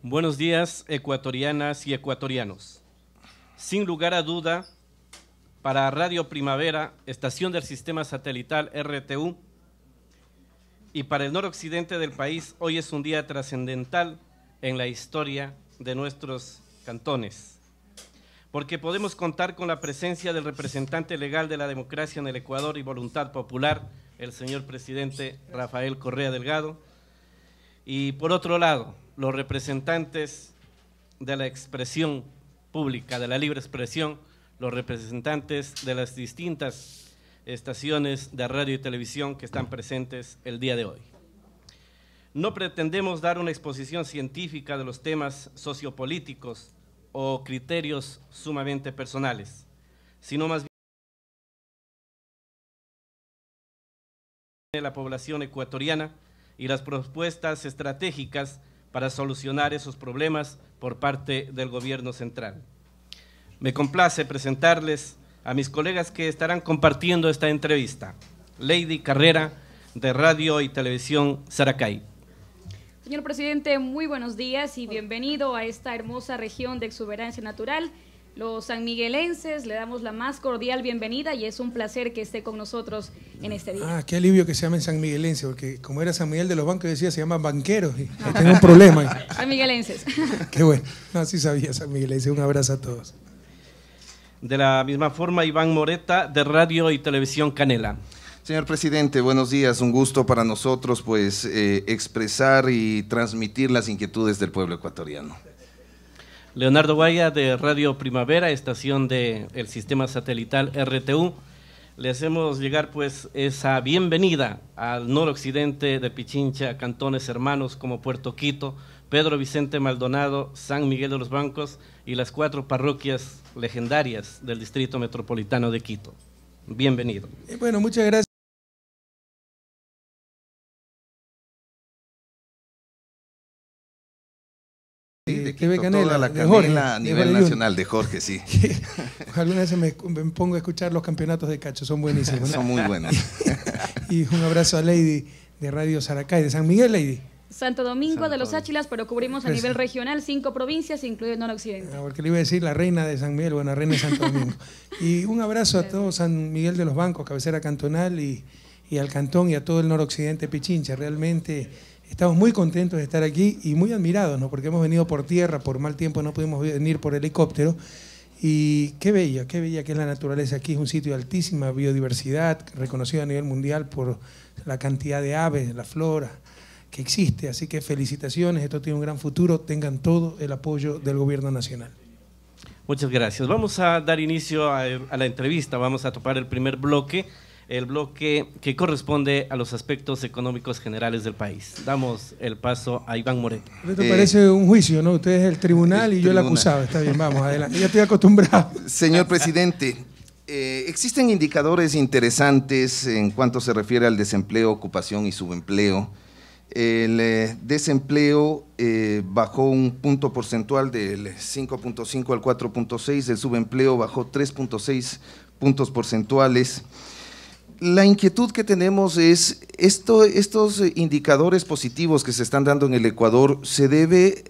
Buenos días, ecuatorianas y ecuatorianos. Sin lugar a duda, para Radio Primavera, estación del sistema satelital RTU, y para el noroccidente del país, hoy es un día trascendental en la historia de nuestros cantones, porque podemos contar con la presencia del representante legal de la democracia en el Ecuador y voluntad popular, el señor presidente Rafael Correa Delgado, y por otro lado, los representantes de la expresión pública, de la libre expresión, los representantes de las distintas estaciones de radio y televisión que están presentes el día de hoy. No pretendemos dar una exposición científica de los temas sociopolíticos o criterios sumamente personales, sino más bien de la población ecuatoriana y las propuestas estratégicas para solucionar esos problemas por parte del gobierno central. Me complace presentarles a mis colegas que estarán compartiendo esta entrevista. Lady Carrera, de Radio y Televisión Saracay. Señor presidente, muy buenos días y bienvenido a esta hermosa región de exuberancia natural. Los sanmiguelenses le damos la más cordial bienvenida y es un placer que esté con nosotros en este día. Qué alivio que se llamen sanmiguelenses, porque como era San Miguel de los Bancos, decía se llaman banqueros y tengo un problema. Sanmiguelenses. Qué bueno, no, sí sabía sanmiguelenses. Un abrazo a todos. De la misma forma, Iván Moreta, de Radio y Televisión Canela. Señor presidente, buenos días. Un gusto para nosotros pues expresar y transmitir las inquietudes del pueblo ecuatoriano. Leonardo Guaya, de Radio Primavera, estación del sistema satelital RTU. Le hacemos llegar pues esa bienvenida al noroccidente de Pichincha, cantones hermanos como Puerto Quito, Pedro Vicente Maldonado, San Miguel de los Bancos y las 4 parroquias legendarias del Distrito Metropolitano de Quito. Bienvenido. Bueno, muchas gracias. De Quito, toda la canela a nivel nacional de Jorge, sí. Alguna vez me pongo a escuchar los campeonatos de cacho, son buenísimos, ¿no? Son muy buenos. Y un abrazo a Lady de Radio Saracay, de San Miguel, Lady. Santo Domingo de los Áchilas, pero cubrimos a nivel regional 5 provincias, incluido el noroccidente. Porque le iba a decir la reina de San Miguel, bueno, la reina de Santo Domingo. Y un abrazo a todo San Miguel de los Bancos, cabecera cantonal, y al cantón y a todo el noroccidente Pichincha. Realmente estamos muy contentos de estar aquí y muy admirados, ¿no? Porque hemos venido por tierra, por mal tiempo no pudimos venir por helicóptero. Y qué bella que es la naturaleza aquí. Es un sitio de altísima biodiversidad, reconocido a nivel mundial por la cantidad de aves, la flora que existe, así que felicitaciones, esto tiene un gran futuro, tengan todo el apoyo del gobierno nacional. Muchas gracias. Vamos a dar inicio a la entrevista, vamos a topar el primer bloque, el bloque que corresponde a los aspectos económicos generales del país. Damos el paso a Iván Moreta. Esto parece un juicio, ¿no? Usted es el tribunal y yo el acusado, está bien, vamos, adelante, ya estoy acostumbrado. Señor presidente, existen indicadores interesantes en cuanto se refiere al desempleo, ocupación y subempleo. El desempleo bajó un punto porcentual del 5.5 al 4.6, el subempleo bajó 3.6 puntos porcentuales. La inquietud que tenemos es, estos indicadores positivos que se están dando en el Ecuador, ¿se debe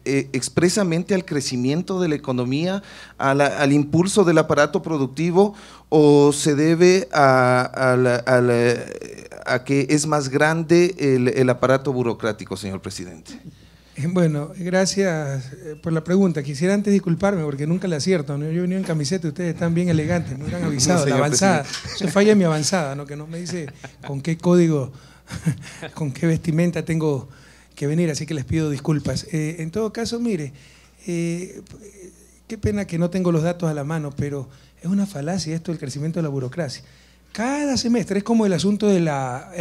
expresamente al crecimiento de la economía, al impulso del aparato productivo, o se debe a que es más grande el aparato burocrático, señor presidente? Bueno, gracias por la pregunta. Quisiera antes disculparme porque nunca le acierto, ¿no? Yo he venido en camiseta y ustedes están bien elegantes, me hubieran avisado, no, la avanzada. Eso falla en mi avanzada, ¿no? Que no me dice con qué código, con qué vestimenta tengo que venir, así que les pido disculpas. En todo caso, mire, qué pena que no tengo los datos a la mano, pero es una falacia esto del crecimiento de la burocracia. Cada semestre es como el asunto del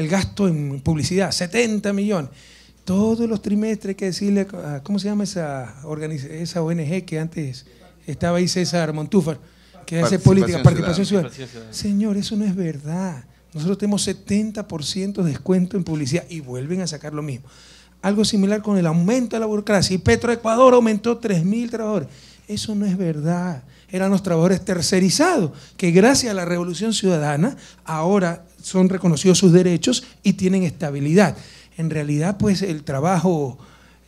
gasto en publicidad, 70 millones. Todos los trimestres hay que decirle, ¿cómo se llama esa ONG que antes estaba ahí, César Montúfar, que hace política, participación ciudadana? Señor, eso no es verdad. Nosotros tenemos 70% de descuento en publicidad y vuelven a sacar lo mismo. Algo similar con el aumento de la burocracia. Y Petroecuador aumentó 3.000 trabajadores. Eso no es verdad. Eran los trabajadores tercerizados, que gracias a la Revolución Ciudadana ahora son reconocidos sus derechos y tienen estabilidad. En realidad, pues el trabajo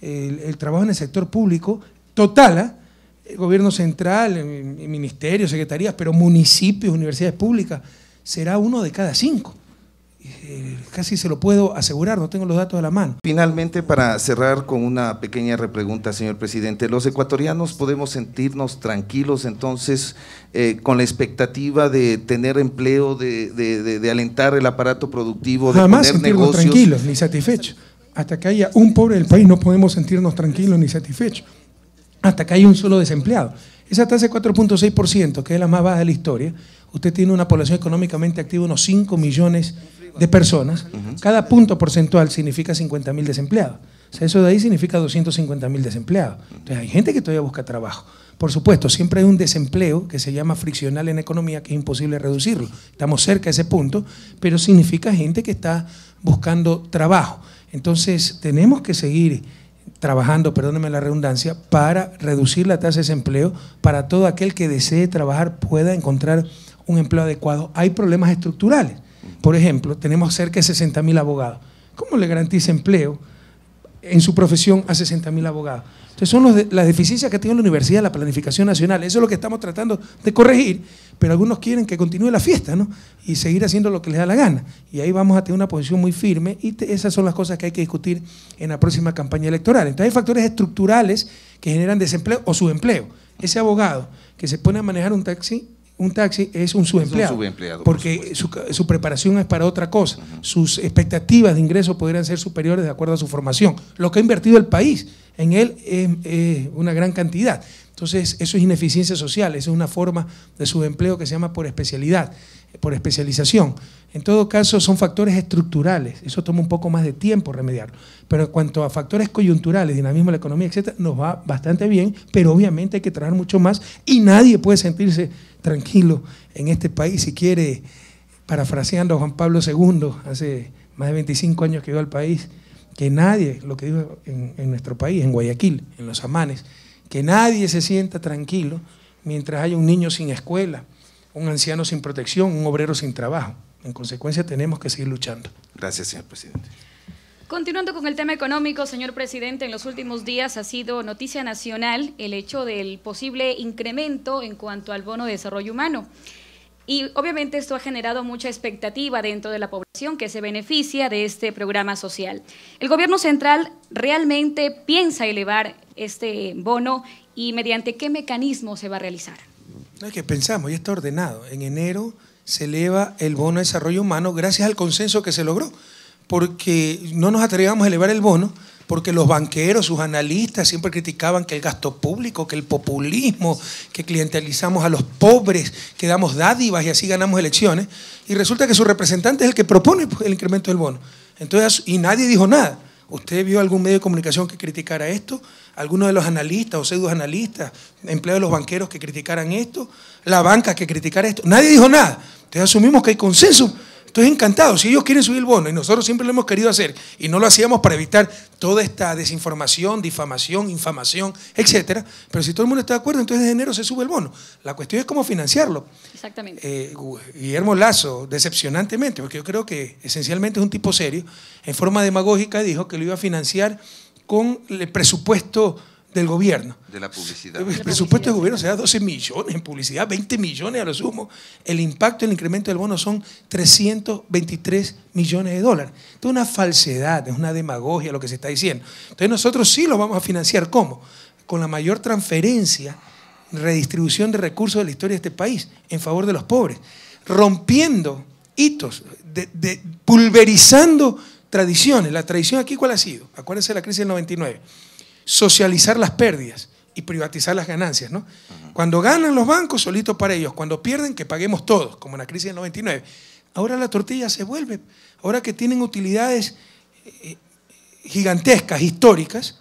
el trabajo en el sector público total, el gobierno central, ministerios, secretarías, pero municipios, universidades públicas, será 1 de cada 5. Casi se lo puedo asegurar, no tengo los datos a la mano. Finalmente, para cerrar con una pequeña repregunta, señor presidente, ¿los ecuatorianos podemos sentirnos tranquilos entonces con la expectativa de tener empleo, de alentar el aparato productivo, de jamás poner sentirnos negocios? Tranquilos ni satisfechos. Hasta que haya un pobre del país no podemos sentirnos tranquilos ni satisfechos. Hasta que haya un solo desempleado. Esa tasa de 4.6%, que es la más baja de la historia, usted tiene una población económicamente activa de unos 5 millones de personas, cada punto porcentual significa 50.000 desempleados. O sea, eso de ahí significa 250.000 desempleados. Entonces hay gente que todavía busca trabajo. Por supuesto, siempre hay un desempleo que se llama friccional en economía, que es imposible reducirlo. Estamos cerca de ese punto, pero significa gente que está buscando trabajo. Entonces tenemos que seguir trabajando, perdónenme la redundancia, para reducir la tasa de desempleo, para todo aquel que desee trabajar pueda encontrar un empleo adecuado. Hay problemas estructurales. Por ejemplo, tenemos cerca de 60.000 abogados. ¿Cómo le garantiza empleo en su profesión a 60.000 abogados? Entonces son las deficiencias que tiene la universidad, la planificación nacional. Eso es lo que estamos tratando de corregir, pero algunos quieren que continúe la fiesta, ¿no? Y seguir haciendo lo que les da la gana. Y ahí vamos a tener una posición muy firme y esas son las cosas que hay que discutir en la próxima campaña electoral. Entonces hay factores estructurales que generan desempleo o subempleo. Ese abogado que se pone a manejar un taxi es un subempleado, porque su preparación es para otra cosa. Sus expectativas de ingreso podrían ser superiores de acuerdo a su formación. Lo que ha invertido el país en él es una gran cantidad. Entonces, eso es ineficiencia social, eso es una forma de subempleo que se llama por especialidad, por especialización. En todo caso, son factores estructurales, eso toma un poco más de tiempo remediarlo. Pero en cuanto a factores coyunturales, dinamismo de la economía, etcétera, nos va bastante bien, pero obviamente hay que trabajar mucho más y nadie puede sentirse tranquilo en este país. Si quiere, parafraseando a Juan Pablo II, hace más de 25 años que llegó al país, que nadie, lo que dijo en nuestro país, en Guayaquil, en los Amanes, que nadie se sienta tranquilo mientras haya un niño sin escuela, un anciano sin protección, un obrero sin trabajo. En consecuencia, tenemos que seguir luchando. Gracias, señor presidente. Continuando con el tema económico, señor presidente, en los últimos días ha sido noticia nacional el hecho del posible incremento en cuanto al bono de desarrollo humano. Y obviamente esto ha generado mucha expectativa dentro de la población que se beneficia de este programa social. ¿El gobierno central realmente piensa elevar este bono y mediante qué mecanismo se va a realizar? No es que pensamos, ya está ordenado. En enero se eleva el bono de desarrollo humano gracias al consenso que se logró, porque no nos atrevamos a elevar el bono porque los banqueros, sus analistas siempre criticaban que el gasto público, que el populismo, que clientelizamos a los pobres, que damos dádivas y así ganamos elecciones, y resulta que su representante es el que propone el incremento del bono. Entonces, y nadie dijo nada. ¿Usted vio algún medio de comunicación que criticara esto? ¿Alguno de los analistas o pseudoanalistas, empleados de los banqueros que criticaran esto? ¿La banca que criticara esto? Nadie dijo nada. Entonces asumimos que hay consenso. Estoy encantado. Si ellos quieren subir el bono, y nosotros siempre lo hemos querido hacer, y no lo hacíamos para evitar toda esta desinformación, difamación, infamación, etcétera, pero si todo el mundo está de acuerdo, entonces de enero se sube el bono. La cuestión es cómo financiarlo. Exactamente. Guillermo Lasso, decepcionantemente, porque yo creo que esencialmente es un tipo serio, en forma demagógica dijo que lo iba a financiar con el presupuesto del gobierno. De la publicidad. El presupuesto del gobierno será 12 millones en publicidad, 20 millones a lo sumo. El impacto del incremento del bono son 323 millones de dólares. Esto es una falsedad, es una demagogia lo que se está diciendo. Entonces nosotros sí lo vamos a financiar. ¿Cómo? Con la mayor transferencia, redistribución de recursos de la historia de este país en favor de los pobres, rompiendo hitos, pulverizando tradiciones. La tradición aquí, ¿cuál ha sido? Acuérdense de la crisis del 99. Socializar las pérdidas y privatizar las ganancias, ¿no? Cuando ganan los bancos, solito para ellos. Cuando pierden, que paguemos todos, como en la crisis del 99. Ahora la tortilla se vuelve. Ahora que tienen utilidades gigantescas, históricas,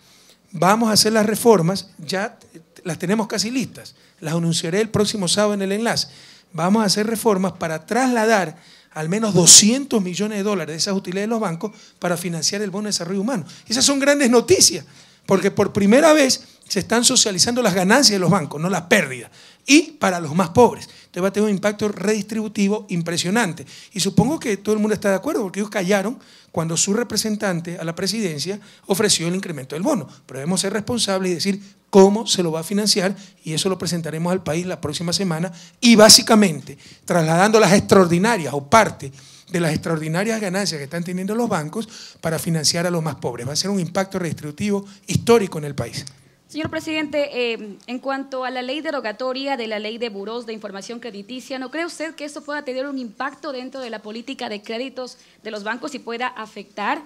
vamos a hacer las reformas, ya las tenemos casi listas. Las anunciaré el próximo sábado en el enlace. Vamos a hacer reformas para trasladar al menos 200 millones de dólares de esas utilidades de los bancos para financiar el bono de desarrollo humano. Esas son grandes noticias. Porque por primera vez se están socializando las ganancias de los bancos, no las pérdidas. Y para los más pobres. Entonces va a tener un impacto redistributivo impresionante. Y supongo que todo el mundo está de acuerdo, porque ellos callaron cuando su representante a la presidencia ofreció el incremento del bono. Pero debemos ser responsables y decir cómo se lo va a financiar, y eso lo presentaremos al país la próxima semana, y básicamente trasladando las extraordinarias o parte de las extraordinarias ganancias que están teniendo los bancos para financiar a los más pobres. Va a ser un impacto redistributivo histórico en el país. Señor presidente, en cuanto a la ley derogatoria de la ley de burós de información crediticia, ¿no cree usted que esto pueda tener un impacto dentro de la política de créditos de los bancos y pueda afectar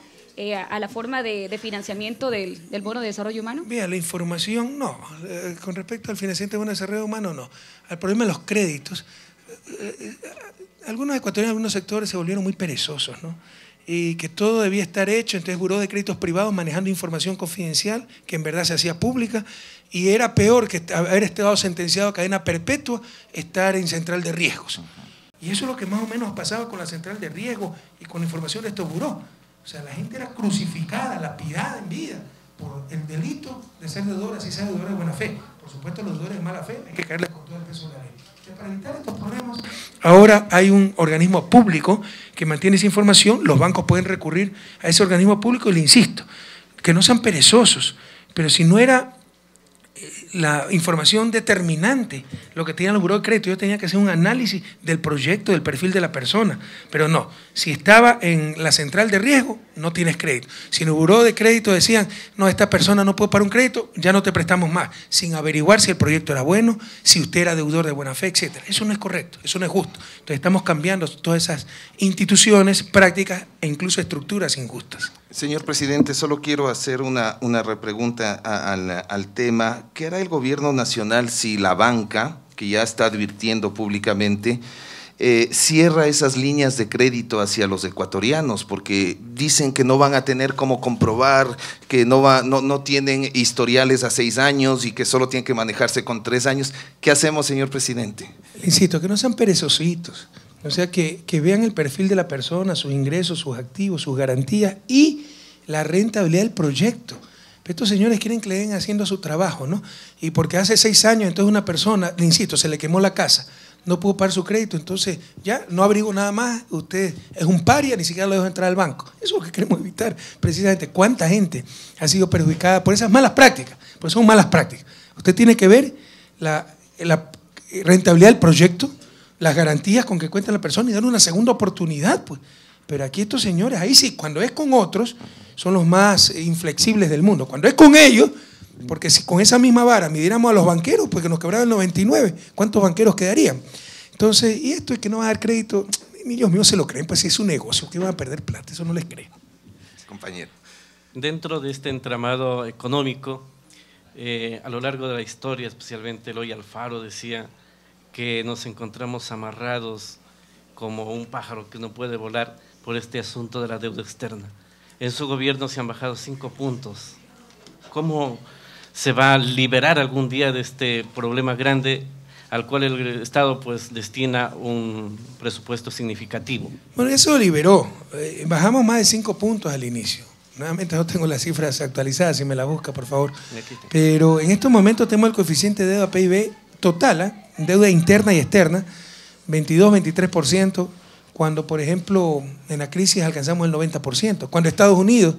a la forma de financiamiento del bono de desarrollo humano? Bien, la información no. Con respecto al financiamiento del bono de desarrollo humano, no. Al problema de los créditos, algunos ecuatorianos, algunos sectores se volvieron muy perezosos, ¿no? Y que todo debía estar hecho, entonces buró de créditos privados manejando información confidencial que en verdad se hacía pública, y era peor que haber estado sentenciado a cadena perpetua estar en central de riesgos. Y eso es lo que más o menos pasaba con la central de riesgo y con la información de estos burós. O sea, la gente era crucificada, lapidada en vida por el delito de ser deudor, así sea deudor de buena fe. Por supuesto, los deudores de mala fe hay que caerles con todo el peso de la ley. Para evitar estos problemas, ahora hay un organismo público que mantiene esa información. Los bancos pueden recurrir a ese organismo público, y le insisto, que no sean perezosos, pero si no era la información determinante lo que tenían los burós de crédito, yo tenía que hacer un análisis del proyecto, del perfil de la persona, pero no, si estaba en la central de riesgo, no tienes crédito. Si en el buró de crédito decían, no, esta persona no puede pagar un crédito, ya no te prestamos más, sin averiguar si el proyecto era bueno, si usted era deudor de buena fe, etc. Eso no es correcto, eso no es justo. Entonces estamos cambiando todas esas instituciones, prácticas e incluso estructuras injustas. Señor presidente, solo quiero hacer una repregunta al tema. ¿Qué hará el gobierno nacional si la banca, que ya está advirtiendo públicamente, cierra esas líneas de crédito hacia los ecuatorianos? Porque dicen que no van a tener cómo comprobar, que no tienen historiales a 6 años y que solo tienen que manejarse con 3 años. ¿Qué hacemos, señor presidente? Le insisto, que no sean perezositos. O sea, que vean el perfil de la persona, sus ingresos, sus activos, sus garantías y la rentabilidad del proyecto. Pero estos señores quieren que le den haciendo su trabajo, ¿no? Y porque hace 6 años, entonces una persona, le insisto, se le quemó la casa, no pudo pagar su crédito, entonces ya no abrigo nada más, usted es un paria, ni siquiera lo dejo entrar al banco. Eso es lo que queremos evitar, precisamente. ¿Cuánta gente ha sido perjudicada por esas malas prácticas? Pues son malas prácticas. Usted tiene que ver la rentabilidad del proyecto, las garantías con que cuenta la persona y darle una segunda oportunidad, pues. Pero aquí estos señores, ahí sí, cuando es con otros, son los más inflexibles del mundo. Cuando es con ellos, porque si con esa misma vara midiéramos a los banqueros, pues que nos quebraron el 99, ¿cuántos banqueros quedarían? Entonces, y esto es que no va a dar crédito, ni ellos mismos se lo creen, pues es un negocio, que van a perder plata, eso no les creen. Compañero. Dentro de este entramado económico, a lo largo de la historia, especialmente Eloy Alfaro decía que nos encontramos amarrados como un pájaro que no puede volar por este asunto de la deuda externa. En su gobierno se han bajado 5 puntos. ¿Cómo se va a liberar algún día de este problema grande al cual el Estado pues destina un presupuesto significativo? Bueno, eso liberó. Bajamos más de 5 puntos al inicio. Nuevamente no tengo las cifras actualizadas, si me la busca, por favor. Pero en estos momentos tenemos el coeficiente de deuda PIB total, deuda interna y externa, 22-23%, cuando, por ejemplo, en la crisis alcanzamos el 90%, cuando Estados Unidos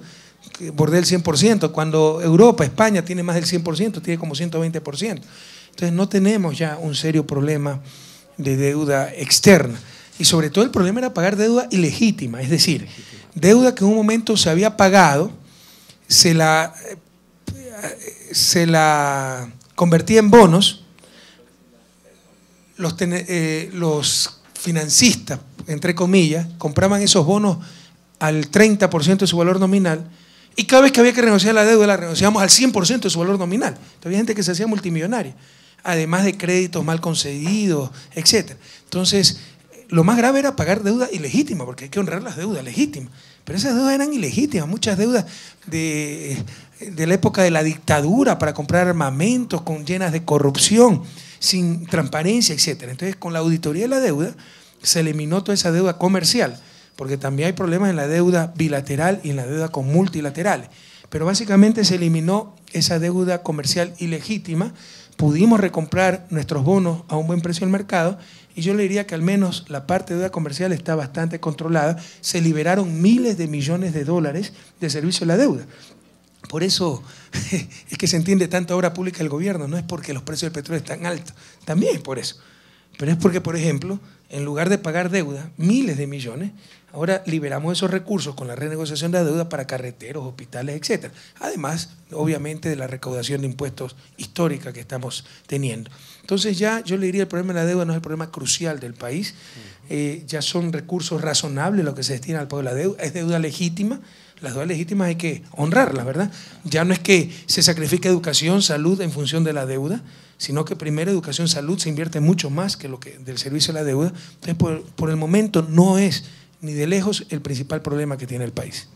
bordea el 100%, cuando Europa, España tiene más del 100%, tiene como 120%. Entonces no tenemos ya un serio problema de deuda externa. Y sobre todo el problema era pagar deuda ilegítima, es decir, deuda que en un momento se había pagado, se la convertía en bonos. Los financistas, entre comillas, compraban esos bonos al 30% de su valor nominal, y cada vez que había que renegociar la deuda, la renegociábamos al 100% de su valor nominal. Entonces, había gente que se hacía multimillonaria, además de créditos mal concedidos, etc. Entonces, lo más grave era pagar deuda ilegítima, porque hay que honrar las deudas legítimas. Pero esas deudas eran ilegítimas, muchas deudas de la época de la dictadura para comprar armamentos llenas de corrupción, sin transparencia, etc. Entonces, con la auditoría de la deuda, se eliminó toda esa deuda comercial, porque también hay problemas en la deuda bilateral y en la deuda con multilaterales. pero básicamente se eliminó esa deuda comercial ilegítima, pudimos recomprar nuestros bonos a un buen precio en el mercado, y yo le diría que al menos la parte de deuda comercial está bastante controlada. Se liberaron miles de millones de dólares de servicio a la deuda. Por eso es que se entiende tanta obra pública del gobierno, no es porque los precios del petróleo están altos, también es por eso. Pero es porque, por ejemplo, en lugar de pagar deuda, miles de millones, ahora liberamos esos recursos con la renegociación de la deuda para carreteros, hospitales, etc. Además, obviamente, de la recaudación de impuestos histórica que estamos teniendo. Entonces ya yo le diría el problema de la deuda no es el problema crucial del país, ya son recursos razonables lo que se destina al pago de la deuda, es deuda legítima. Las deudas legítimas hay que honrarlas, ¿verdad? Ya no es que se sacrifique educación, salud en función de la deuda, sino que primero educación, salud se invierte mucho más que lo que del servicio a la deuda. Entonces, por el momento no es ni de lejos el principal problema que tiene el país.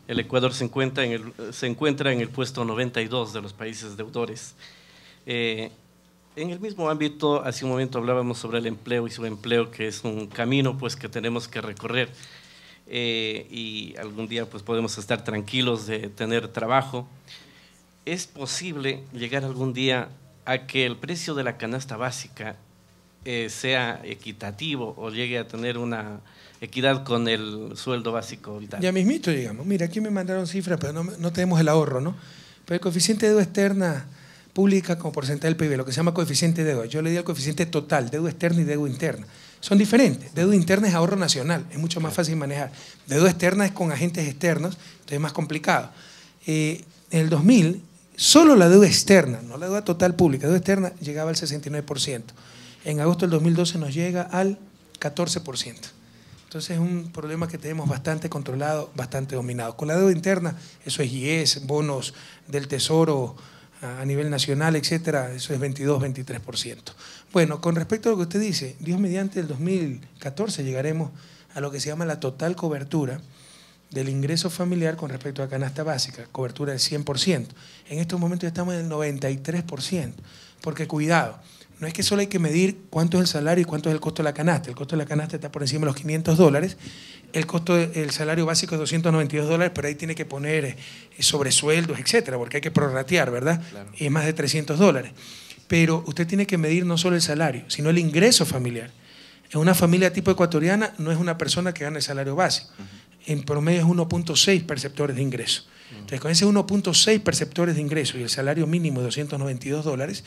El Ecuador se encuentra en el puesto 92 de los países deudores. En el mismo ámbito, hace un momento hablábamos sobre el empleo y subempleo, que es un camino pues, que tenemos que recorrer. Y algún día pues podemos estar tranquilos de tener trabajo. ¿Es posible llegar algún día a que el precio de la canasta básica sea equitativo o llegue a tener una equidad con el sueldo básico vital? Ya mismito llegamos. Mira, aquí me mandaron cifras, pero no tenemos el ahorro, ¿no? Pero el coeficiente de deuda externa pública como porcentaje del PIB, lo que se llama coeficiente de deuda. Yo le di el coeficiente total, deuda externa y deuda interna. Son diferentes. Deuda interna es ahorro nacional, es mucho más fácil de manejar. Deuda externa es con agentes externos, entonces es más complicado. En el 2000, solo la deuda externa, no la deuda total pública, la deuda externa llegaba al 69%. En agosto del 2012 nos llega al 14%. Entonces es un problema que tenemos bastante controlado, bastante dominado. Con la deuda interna, eso es IES, bonos del Tesoro a nivel nacional, etcétera, eso es 22, 23%. Bueno, con respecto a lo que usted dice, Dios mediante el 2014 llegaremos a lo que se llama la total cobertura del ingreso familiar con respecto a la canasta básica, cobertura del 100%. En estos momentos estamos en el 93%, porque cuidado, no es que solo hay que medir cuánto es el salario y cuánto es el costo de la canasta. El costo de la canasta está por encima de los $500, el costo del salario básico es $292, pero ahí tiene que poner sobresueldos, etcétera, porque hay que prorratear, ¿verdad? Claro. Y es más de $300. Pero usted tiene que medir no solo el salario, sino el ingreso familiar. En una familia tipo ecuatoriana no es una persona que gana el salario básico. En promedio es 1.6 perceptores de ingreso. Entonces, con ese 1.6 perceptores de ingreso y el salario mínimo de $292,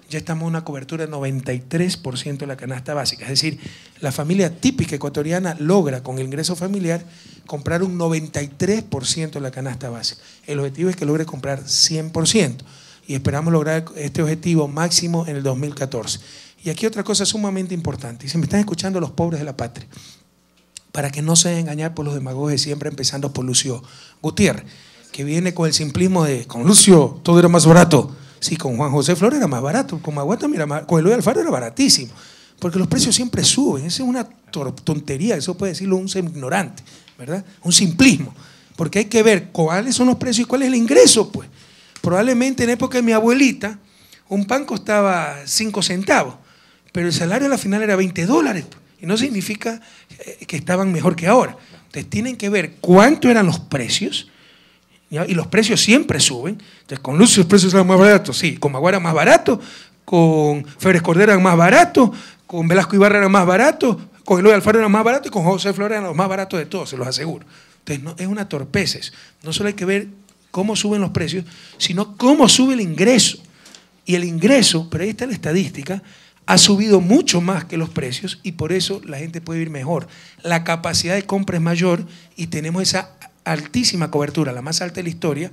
ya estamos en una cobertura de 93% de la canasta básica. Es decir, la familia típica ecuatoriana logra con el ingreso familiar comprar un 93% de la canasta básica. El objetivo es que logre comprar 100%. Y esperamos lograr este objetivo máximo en el 2014. Y aquí otra cosa sumamente importante, y se me están escuchando los pobres de la patria, para que no se dejen engañar por los demagogos de siempre, empezando por Lucio Gutiérrez, que viene con el simplismo de, con Lucio todo era más barato. Sí, con Juan José Flores era más barato, con Maguata, mira, con Eloy Alfaro era baratísimo, porque los precios siempre suben. Esa es una tontería, eso puede decirlo un ignorante, ¿verdad? Un simplismo, porque hay que ver cuáles son los precios y cuál es el ingreso, pues. Probablemente en época de mi abuelita, un pan costaba 5 centavos, pero el salario a la final era $20, y no significa que estaban mejor que ahora. Entonces tienen que ver cuánto eran los precios, ¿ya? Y los precios siempre suben. Entonces con Lucio los precios eran más baratos, sí, con Maguara más barato, con Férez Cordero eran más baratos, con Velasco Ibarra eran más baratos, con Eloy Alfaro eran más baratos y con José Flores eran los más baratos de todos, se los aseguro. Entonces no, es una torpeza eso. No solo hay que ver cómo suben los precios, sino cómo sube el ingreso. Y el ingreso, pero ahí está la estadística, ha subido mucho más que los precios y por eso la gente puede vivir mejor. La capacidad de compra es mayor y tenemos esa altísima cobertura, la más alta de la historia,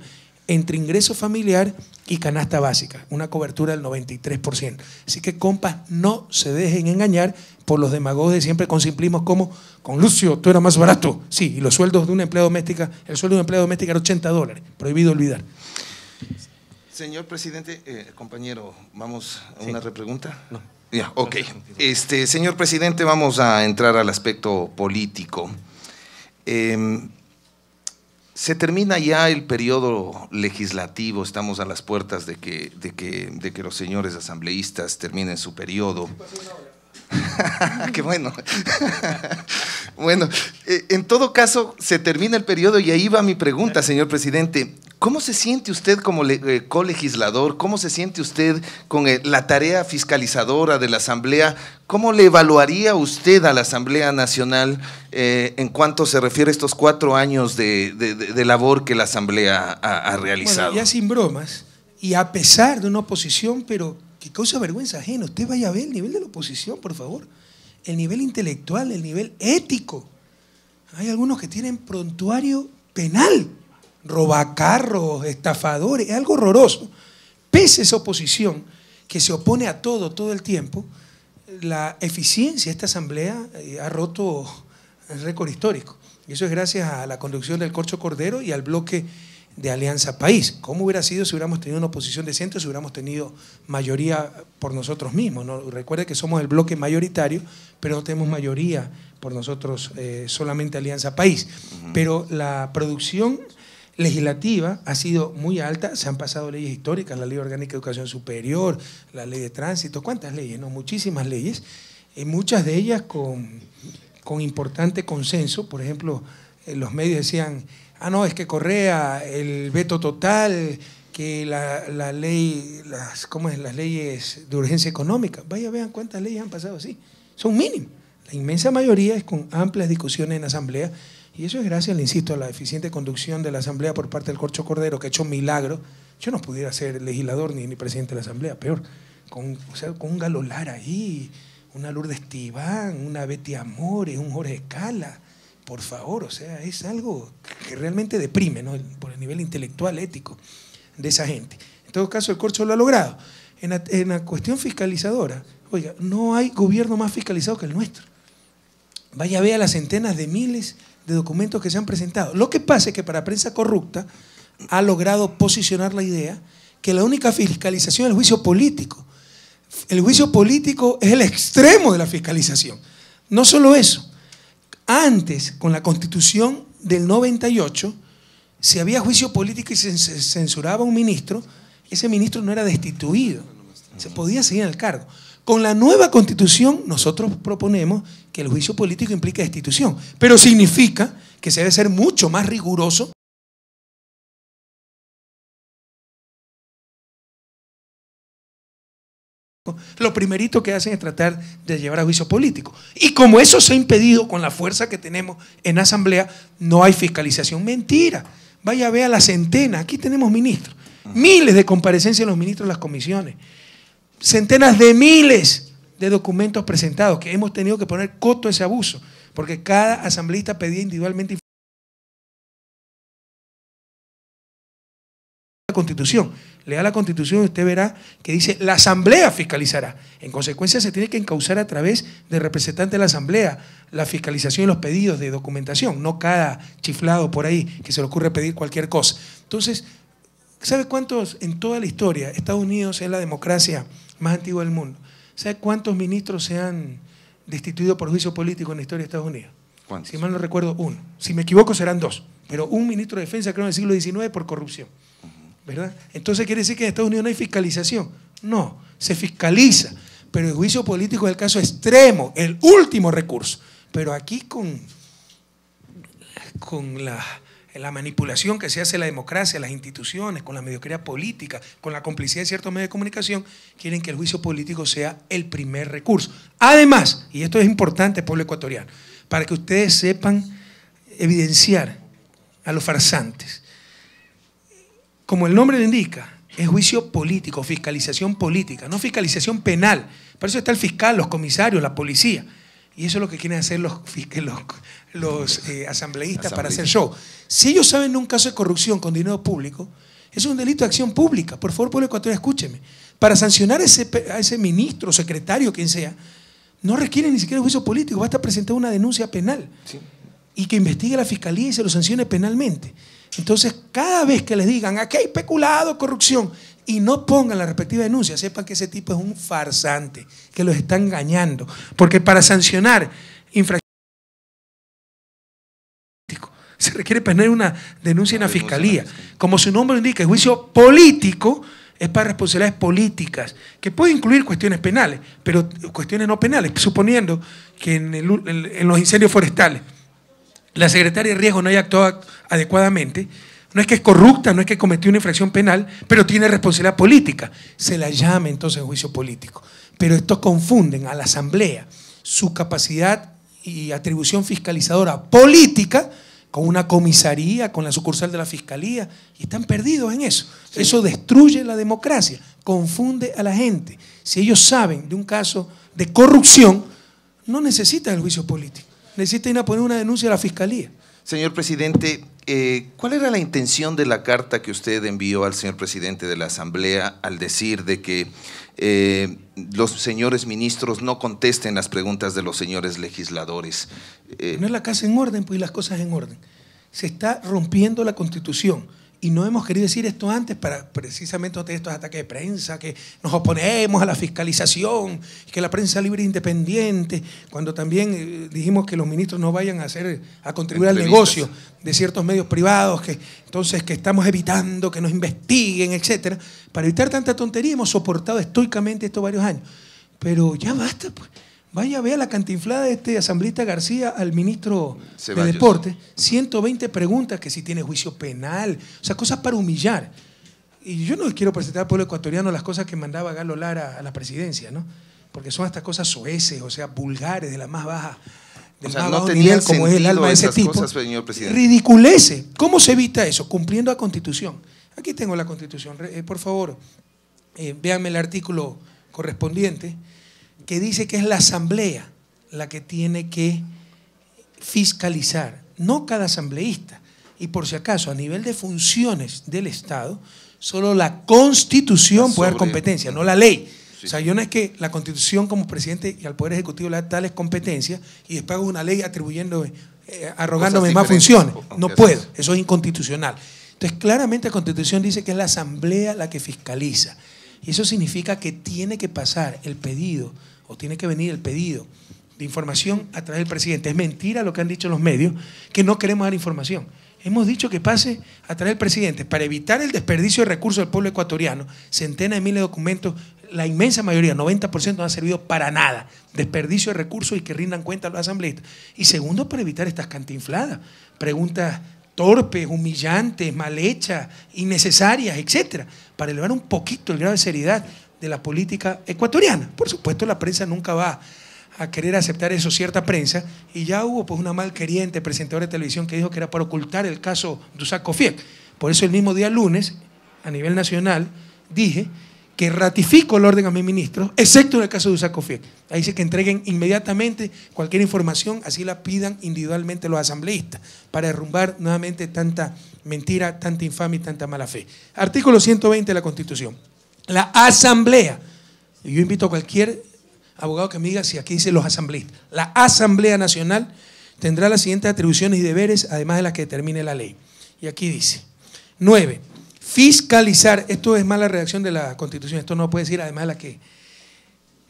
entre ingreso familiar y canasta básica, una cobertura del 93%. Así que, compas, no se dejen engañar por los demagogos de siempre con simplismos como, con Lucio, todo era más barato. Sí, y los sueldos de una empleada doméstica, el sueldo de una empleada doméstica era $80, prohibido olvidar. Señor presidente, compañero, ¿vamos a una repregunta? No. Ya, ok. Señor presidente, vamos a entrar al aspecto político. Se termina ya el periodo legislativo, estamos a las puertas de que los señores asambleístas terminen su periodo. ¡Qué bueno! Bueno, en todo caso, se termina el periodo y ahí va mi pregunta, señor presidente. ¿Cómo se siente usted como colegislador? ¿Cómo se siente usted con la tarea fiscalizadora de la Asamblea? ¿Cómo le evaluaría usted a la Asamblea Nacional en cuanto se refiere a estos 4 años de labor que la Asamblea ha realizado? Bueno, ya sin bromas, y a pesar de una oposición, pero que causa vergüenza ajena, usted vaya a ver el nivel de la oposición, por favor, el nivel intelectual, el nivel ético. Hay algunos que tienen prontuario penal, robacarros, estafadores, es algo horroroso. Pese a esa oposición que se opone a todo el tiempo, la eficiencia de esta Asamblea ha roto el récord histórico. Y eso es gracias a la conducción del Corcho Cordero y al bloque de Alianza País. ¿Cómo hubiera sido si hubiéramos tenido una oposición decente, si hubiéramos tenido mayoría por nosotros mismos, ¿no? Recuerde que somos el bloque mayoritario, pero no tenemos mayoría por nosotros, solamente Alianza País. Pero la producción legislativa ha sido muy alta, se han pasado leyes históricas, la Ley Orgánica de Educación Superior, la Ley de Tránsito, ¿cuántas leyes? No, muchísimas leyes, y muchas de ellas con importante consenso. Por ejemplo, los medios decían, no, es que Correa, el veto total, que la ley, las leyes de urgencia económica. Vaya, vean cuántas leyes han pasado así, son mínimas. La inmensa mayoría es con amplias discusiones en la Asamblea. Y eso es gracias, le insisto, a la eficiente conducción de la Asamblea por parte del Corcho Cordero, que ha hecho un milagro. Yo no pudiera ser legislador ni presidente de la Asamblea, peor. Con un Galo Lara ahí, una Lourdes Tibán, una Betty Amores, un Jorge Escala. Por favor, o sea, es algo que realmente deprime, ¿no? Por el nivel intelectual, ético de esa gente. En todo caso, el Corcho lo ha logrado. En la cuestión fiscalizadora, oiga, no hay gobierno más fiscalizado que el nuestro. Vaya, vea las centenas de miles de documentos que se han presentado. Lo que pasa es que para prensa corrupta ha logrado posicionar la idea que la única fiscalización es el juicio político. El juicio político es el extremo de la fiscalización. No solo eso, antes, con la Constitución del 98, si había juicio político y se censuraba a un ministro, ese ministro no era destituido, se podía seguir en el cargo. Con la nueva Constitución nosotros proponemos que el juicio político implica destitución, pero significa que se debe ser mucho más riguroso. Lo primerito que hacen es tratar de llevar a juicio político. Y como eso se ha impedido con la fuerza que tenemos en la Asamblea, no hay fiscalización. Mentira. Vaya a ver a la centena. Aquí tenemos ministros. Miles de comparecencias de los ministros en las comisiones. Centenas de miles de documentos presentados que hemos tenido que poner coto a ese abuso, porque cada asambleísta pedía individualmente la Constitución. Lea la Constitución y usted verá que dice la Asamblea fiscalizará. En consecuencia se tiene que encauzar a través del representante de la Asamblea la fiscalización y los pedidos de documentación, no cada chiflado por ahí que se le ocurre pedir cualquier cosa. Entonces, ¿sabe cuántos en toda la historia? Estados Unidos es la democracia más antigua del mundo. ¿Sabe cuántos ministros se han destituido por juicio político en la historia de Estados Unidos? ¿Cuántos? Si mal no recuerdo, 1. Si me equivoco serán 2. Pero un ministro de defensa creo en el siglo XIX por corrupción. ¿Verdad? Entonces quiere decir que en Estados Unidos no hay fiscalización. No, se fiscaliza. Pero el juicio político es el caso extremo, el último recurso. Pero aquí con la manipulación que se hace de la democracia, las instituciones, con la mediocridad política, con la complicidad de ciertos medios de comunicación, quieren que el juicio político sea el primer recurso. Además, y esto es importante, pueblo ecuatoriano, para que ustedes sepan evidenciar a los farsantes. Como el nombre lo indica, es juicio político, fiscalización política, no fiscalización penal. Para eso está el fiscal, los comisarios, la policía. Y eso es lo que quieren hacer los asambleístas para hacer show. Si ellos saben de un caso de corrupción con dinero público, eso es un delito de acción pública. Por favor, pueblo ecuatoriano, escúcheme. Para sancionar a ese ministro, secretario, quien sea, no requiere ni siquiera juicio político, basta presentar una denuncia penal. Sí. Y que investigue la fiscalía y se lo sancione penalmente. Entonces, cada vez que les digan, aquí hay peculado, corrupción, y no pongan la respectiva denuncia, sepan que ese tipo es un farsante, que los está engañando. Porque para sancionar infracciones se requiere poner una denuncia en la fiscalía. Como su nombre indica, el juicio político es para responsabilidades políticas, que puede incluir cuestiones penales, pero cuestiones no penales, suponiendo que en los incendios forestales la secretaria de Riesgo no haya actuado adecuadamente, No es que es corrupta, no es que cometió una infracción penal, pero tiene responsabilidad política. Se la llame entonces juicio político. Pero estos confunden a la Asamblea, su capacidad y atribución fiscalizadora política, con una comisaría, con la sucursal de la Fiscalía, y están perdidos en eso. Sí. Eso destruye la democracia, confunde a la gente. Si ellos saben de un caso de corrupción, no necesitan el juicio político, necesitan ir a poner una denuncia a la Fiscalía. Señor presidente, ¿cuál era la intención de la carta que usted envió al señor presidente de la Asamblea al decir de que los señores ministros no contesten las preguntas de los señores legisladores? No es la casa en orden, pues, y las cosas en orden. Se está rompiendo la Constitución. Y no hemos querido decir esto antes para precisamente no tener estos ataques de prensa, que nos oponemos a la fiscalización, que la prensa libre e independiente, cuando también dijimos que los ministros no vayan a contribuir al negocio de ciertos medios privados, que entonces que estamos evitando que nos investiguen, etcétera. Para evitar tanta tontería hemos soportado estoicamente esto varios años. Pero ya basta, pues. Vaya, vea la cantinflada de este asambleísta García al ministro Ceballos de Deporte, 120 preguntas, que si tiene juicio penal, o sea, cosas para humillar. Y yo no quiero presentar al pueblo ecuatoriano las cosas que mandaba Galo Lara a la presidencia, ¿no? Porque son hasta cosas soeces, o sea, vulgares, de la más baja, del más bajo nivel, como es el alma de ese tipo. Cosas, señor presidente. Ridiculece. ¿Cómo se evita eso? Cumpliendo la Constitución. Aquí tengo la Constitución. Por favor, véanme el artículo correspondiente, que dice que es la Asamblea la que tiene que fiscalizar, no cada asambleísta. Y por si acaso, a nivel de funciones del Estado, solo la Constitución puede dar competencia, no la ley. Sí. O sea, yo no es que la Constitución como presidente y al Poder Ejecutivo le da tales competencias y después hago una ley atribuyéndome, arrogándome más funciones. No puedo, eso es inconstitucional. Entonces, claramente la Constitución dice que es la Asamblea la que fiscaliza. Y eso significa que tiene que pasar el pedido, o tiene que venir el pedido de información a través del presidente. Es mentira lo que han dicho los medios, que no queremos dar información. Hemos dicho que pase a través del presidente para evitar el desperdicio de recursos del pueblo ecuatoriano. Centenas de miles de documentos, la inmensa mayoría, 90%, no han servido para nada. Desperdicio de recursos y que rindan cuenta a los asambleístas. Y segundo, para evitar estas cantinfladas, preguntas torpes, humillantes, mal hechas, innecesarias, etcétera, para elevar un poquito el grado de seriedad de la política ecuatoriana. Por supuesto, la prensa nunca va a querer aceptar eso, cierta prensa, y ya hubo pues una malqueriente presentadora de televisión que dijo que era para ocultar el caso de Usac Cofiec. Por eso el mismo día lunes, a nivel nacional, dije que ratifico el orden a mis ministros, excepto en el caso de Usac Cofiec. Ahí dice que entreguen inmediatamente cualquier información, así la pidan individualmente los asambleístas, para derrumbar nuevamente tanta mentira, tanta infamia y tanta mala fe. Artículo 120 de la Constitución. La Asamblea, y yo invito a cualquier abogado que me diga si aquí dice los asambleístas, la Asamblea Nacional tendrá las siguientes atribuciones y deberes, además de las que determine la ley. Y aquí dice, 9, fiscalizar, esto es mala redacción de la Constitución, esto no puede decir además de la que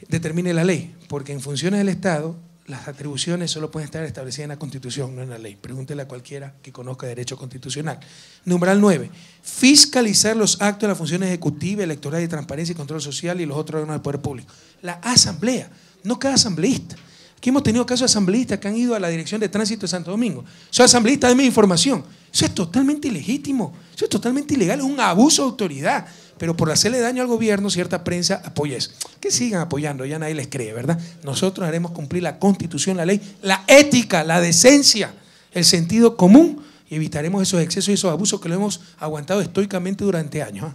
determine la ley, porque en funciones del Estado las atribuciones solo pueden estar establecidas en la Constitución, no en la ley. Pregúntele a cualquiera que conozca derecho constitucional. Numeral 9. Fiscalizar los actos de la función ejecutiva, electoral, de transparencia y control social y los otros órganos del poder público. La Asamblea, no cada asambleísta. Aquí hemos tenido casos de asambleístas que han ido a la Dirección de Tránsito de Santo Domingo. Son asambleístas, denme información. Eso es totalmente ilegítimo, eso es totalmente ilegal, es un abuso de autoridad. Pero por hacerle daño al gobierno, cierta prensa apoya eso. Que sigan apoyando, ya nadie les cree, ¿verdad? Nosotros haremos cumplir la Constitución, la ley, la ética, la decencia, el sentido común, y evitaremos esos excesos y esos abusos que lo hemos aguantado estoicamente durante años.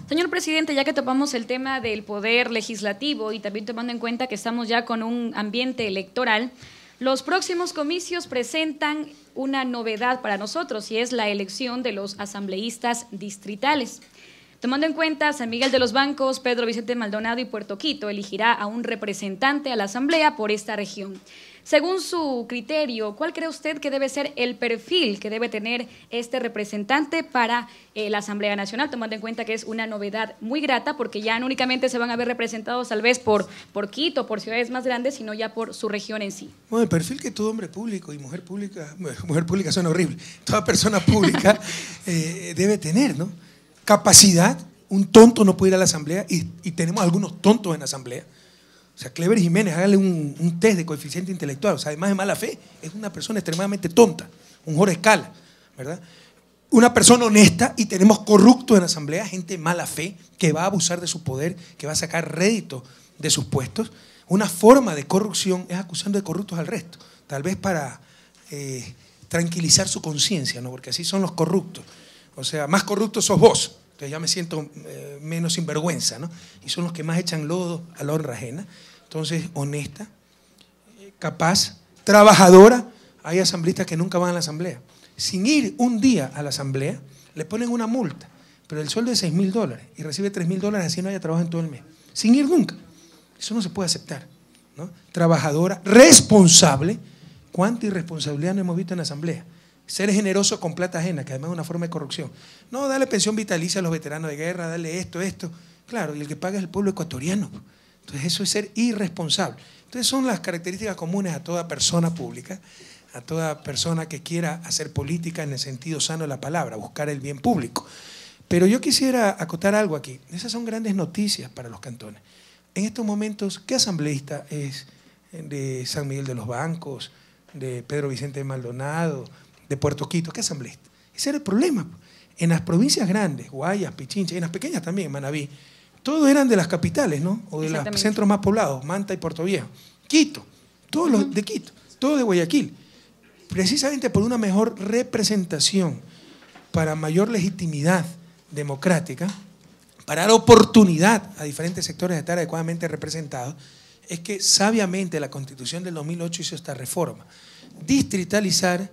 Señor presidente, ya que topamos el tema del poder legislativo y también tomando en cuenta que estamos ya con un ambiente electoral, los próximos comicios presentan una novedad para nosotros y es la elección de los asambleístas distritales. Tomando en cuenta San Miguel de los Bancos, Pedro Vicente Maldonado y Puerto Quito elegirá a un representante a la Asamblea por esta región. Según su criterio, ¿cuál cree usted que debe ser el perfil que debe tener este representante para la Asamblea Nacional, tomando en cuenta que es una novedad muy grata porque ya no únicamente se van a ver representados tal vez por Quito, por ciudades más grandes, sino ya por su región en sí? Bueno, el perfil que todo hombre público y mujer pública suena horrible, toda persona pública debe tener, ¿no? Capacidad. Un tonto no puede ir a la Asamblea y tenemos algunos tontos en la Asamblea. O sea, Clever Jiménez, hágale un test de coeficiente intelectual. O sea, además de mala fe, es una persona extremadamente tonta, un Jorge Escala, ¿verdad? una persona honesta y tenemos corruptos en la asamblea, gente de mala fe que va a abusar de su poder, que va a sacar rédito de sus puestos. Una forma de corrupción es acusando de corruptos al resto, tal vez para tranquilizar su conciencia, ¿no? Porque así son los corruptos. O sea, más corruptos sos vos, entonces ya me siento menos sinvergüenza, ¿no? Y son los que más echan lodo a la honra ajena. Entonces, honesta, capaz, trabajadora. Hay asambleístas que nunca van a la asamblea. Sin ir un día a la asamblea, le ponen una multa, pero el sueldo es $6.000 y recibe $3.000, así no haya trabajo en todo el mes. Sin ir nunca. Eso no se puede aceptar, ¿no? Trabajadora, responsable. ¿Cuánta irresponsabilidad no hemos visto en la asamblea? Ser generoso con plata ajena, que además es una forma de corrupción. No, dale pensión vitalicia a los veteranos de guerra, dale esto. Claro, y el que paga es el pueblo ecuatoriano. Entonces eso es ser irresponsable. Entonces son las características comunes a toda persona pública, a toda persona que quiera hacer política en el sentido sano de la palabra, buscar el bien público. Pero yo quisiera acotar algo aquí. Esas son grandes noticias para los cantones. En estos momentos, ¿qué asambleísta es de San Miguel de los Bancos, de Pedro Vicente Maldonado, de Puerto Quito? ¿Qué asambleísta? Ese era el problema. En las provincias grandes, Guayas, Pichincha, y en las pequeñas también, Manabí, todos eran de las capitales, ¿no? O de los centros más poblados, Manta y Puerto Viejo. Quito, todos los de Quito, todos de Guayaquil. Precisamente por una mejor representación, para mayor legitimidad democrática, para dar oportunidad a diferentes sectores de estar adecuadamente representados, es que sabiamente la Constitución del 2008 hizo esta reforma, distritalizar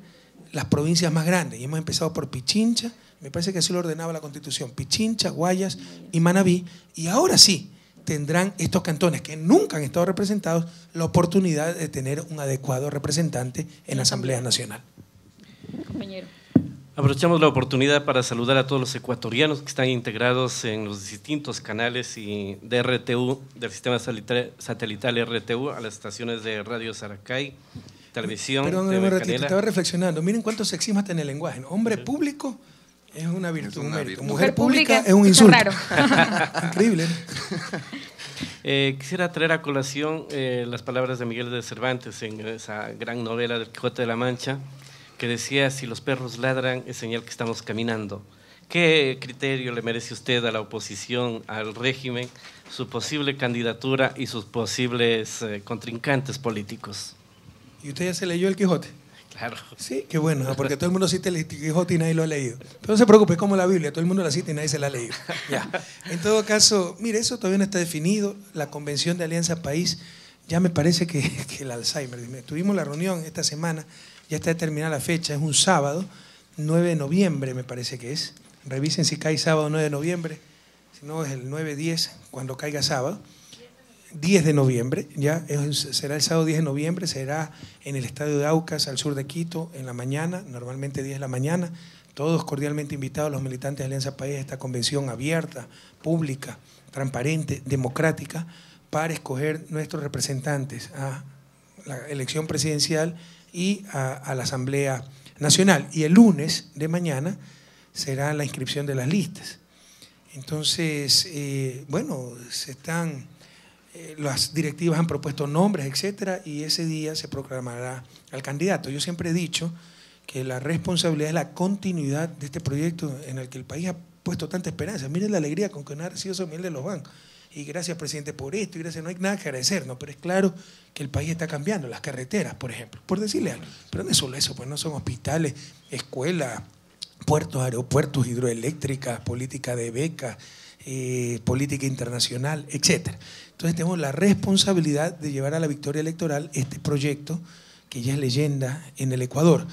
las provincias más grandes. Y hemos empezado por Pichincha, me parece que así lo ordenaba la Constitución, Pichincha, Guayas y Manabí, y ahora sí tendrán estos cantones que nunca han estado representados la oportunidad de tener un adecuado representante en la Asamblea Nacional. Compañero. Aprovechamos la oportunidad para saludar a todos los ecuatorianos que están integrados en los distintos canales y de RTU, del sistema satelital RTU, a las estaciones de Radio Saracay, televisión, Perdón, TV un ratito, Canela. Estaba reflexionando. Miren cuántos sexismas está en el lenguaje, ¿no? Hombre público es una virtud, un mérito. Mujer pública es un insulto. Raro. Increíble, ¿no? Quisiera traer a colación las palabras de Miguel de Cervantes en esa gran novela del Quijote de la Mancha, que decía: si los perros ladran es señal que estamos caminando. ¿Qué criterio le merece usted a la oposición, al régimen, su posible candidatura y sus posibles contrincantes políticos? ¿Y usted ya se leyó el Quijote? Claro. Sí, qué bueno, ¿no? Porque todo el mundo cita el Quijote y nadie lo ha leído. Pero no se preocupe, es como la Biblia, todo el mundo la cita y nadie se la ha leído. Ya. En todo caso, mire, eso todavía no está definido. La Convención de Alianza País, ya me parece que el Alzheimer. Tuvimos la reunión esta semana, ya está determinada la fecha, es un sábado, 9 de noviembre me parece que es. Revisen si cae sábado 9 de noviembre, si no es el 9-10 cuando caiga sábado. 10 de noviembre, ya será el sábado 10 de noviembre, será en el Estadio de Aucas, al sur de Quito, en la mañana, normalmente 10 de la mañana. Todos cordialmente invitados los militantes de Alianza País a esta convención abierta, pública, transparente, democrática, para escoger nuestros representantes a la elección presidencial y a la Asamblea Nacional. Y el lunes de mañana será la inscripción de las listas. Entonces, bueno, las directivas han propuesto nombres, etcétera, y ese día se proclamará al candidato. Yo siempre he dicho que la responsabilidad es la continuidad de este proyecto en el que el país ha puesto tanta esperanza. Miren la alegría con que ha recibido San Miguel de los Bancos. Y gracias, presidente, por esto, y gracias, no hay nada que agradecer, ¿no? Pero es claro que el país está cambiando, las carreteras, por ejemplo, por decirle algo. Pero no es solo eso, pues no son hospitales, escuelas, puertos, aeropuertos, hidroeléctricas, política de becas, política internacional, etcétera. Entonces tenemos la responsabilidad de llevar a la victoria electoral este proyecto que ya es leyenda en el Ecuador.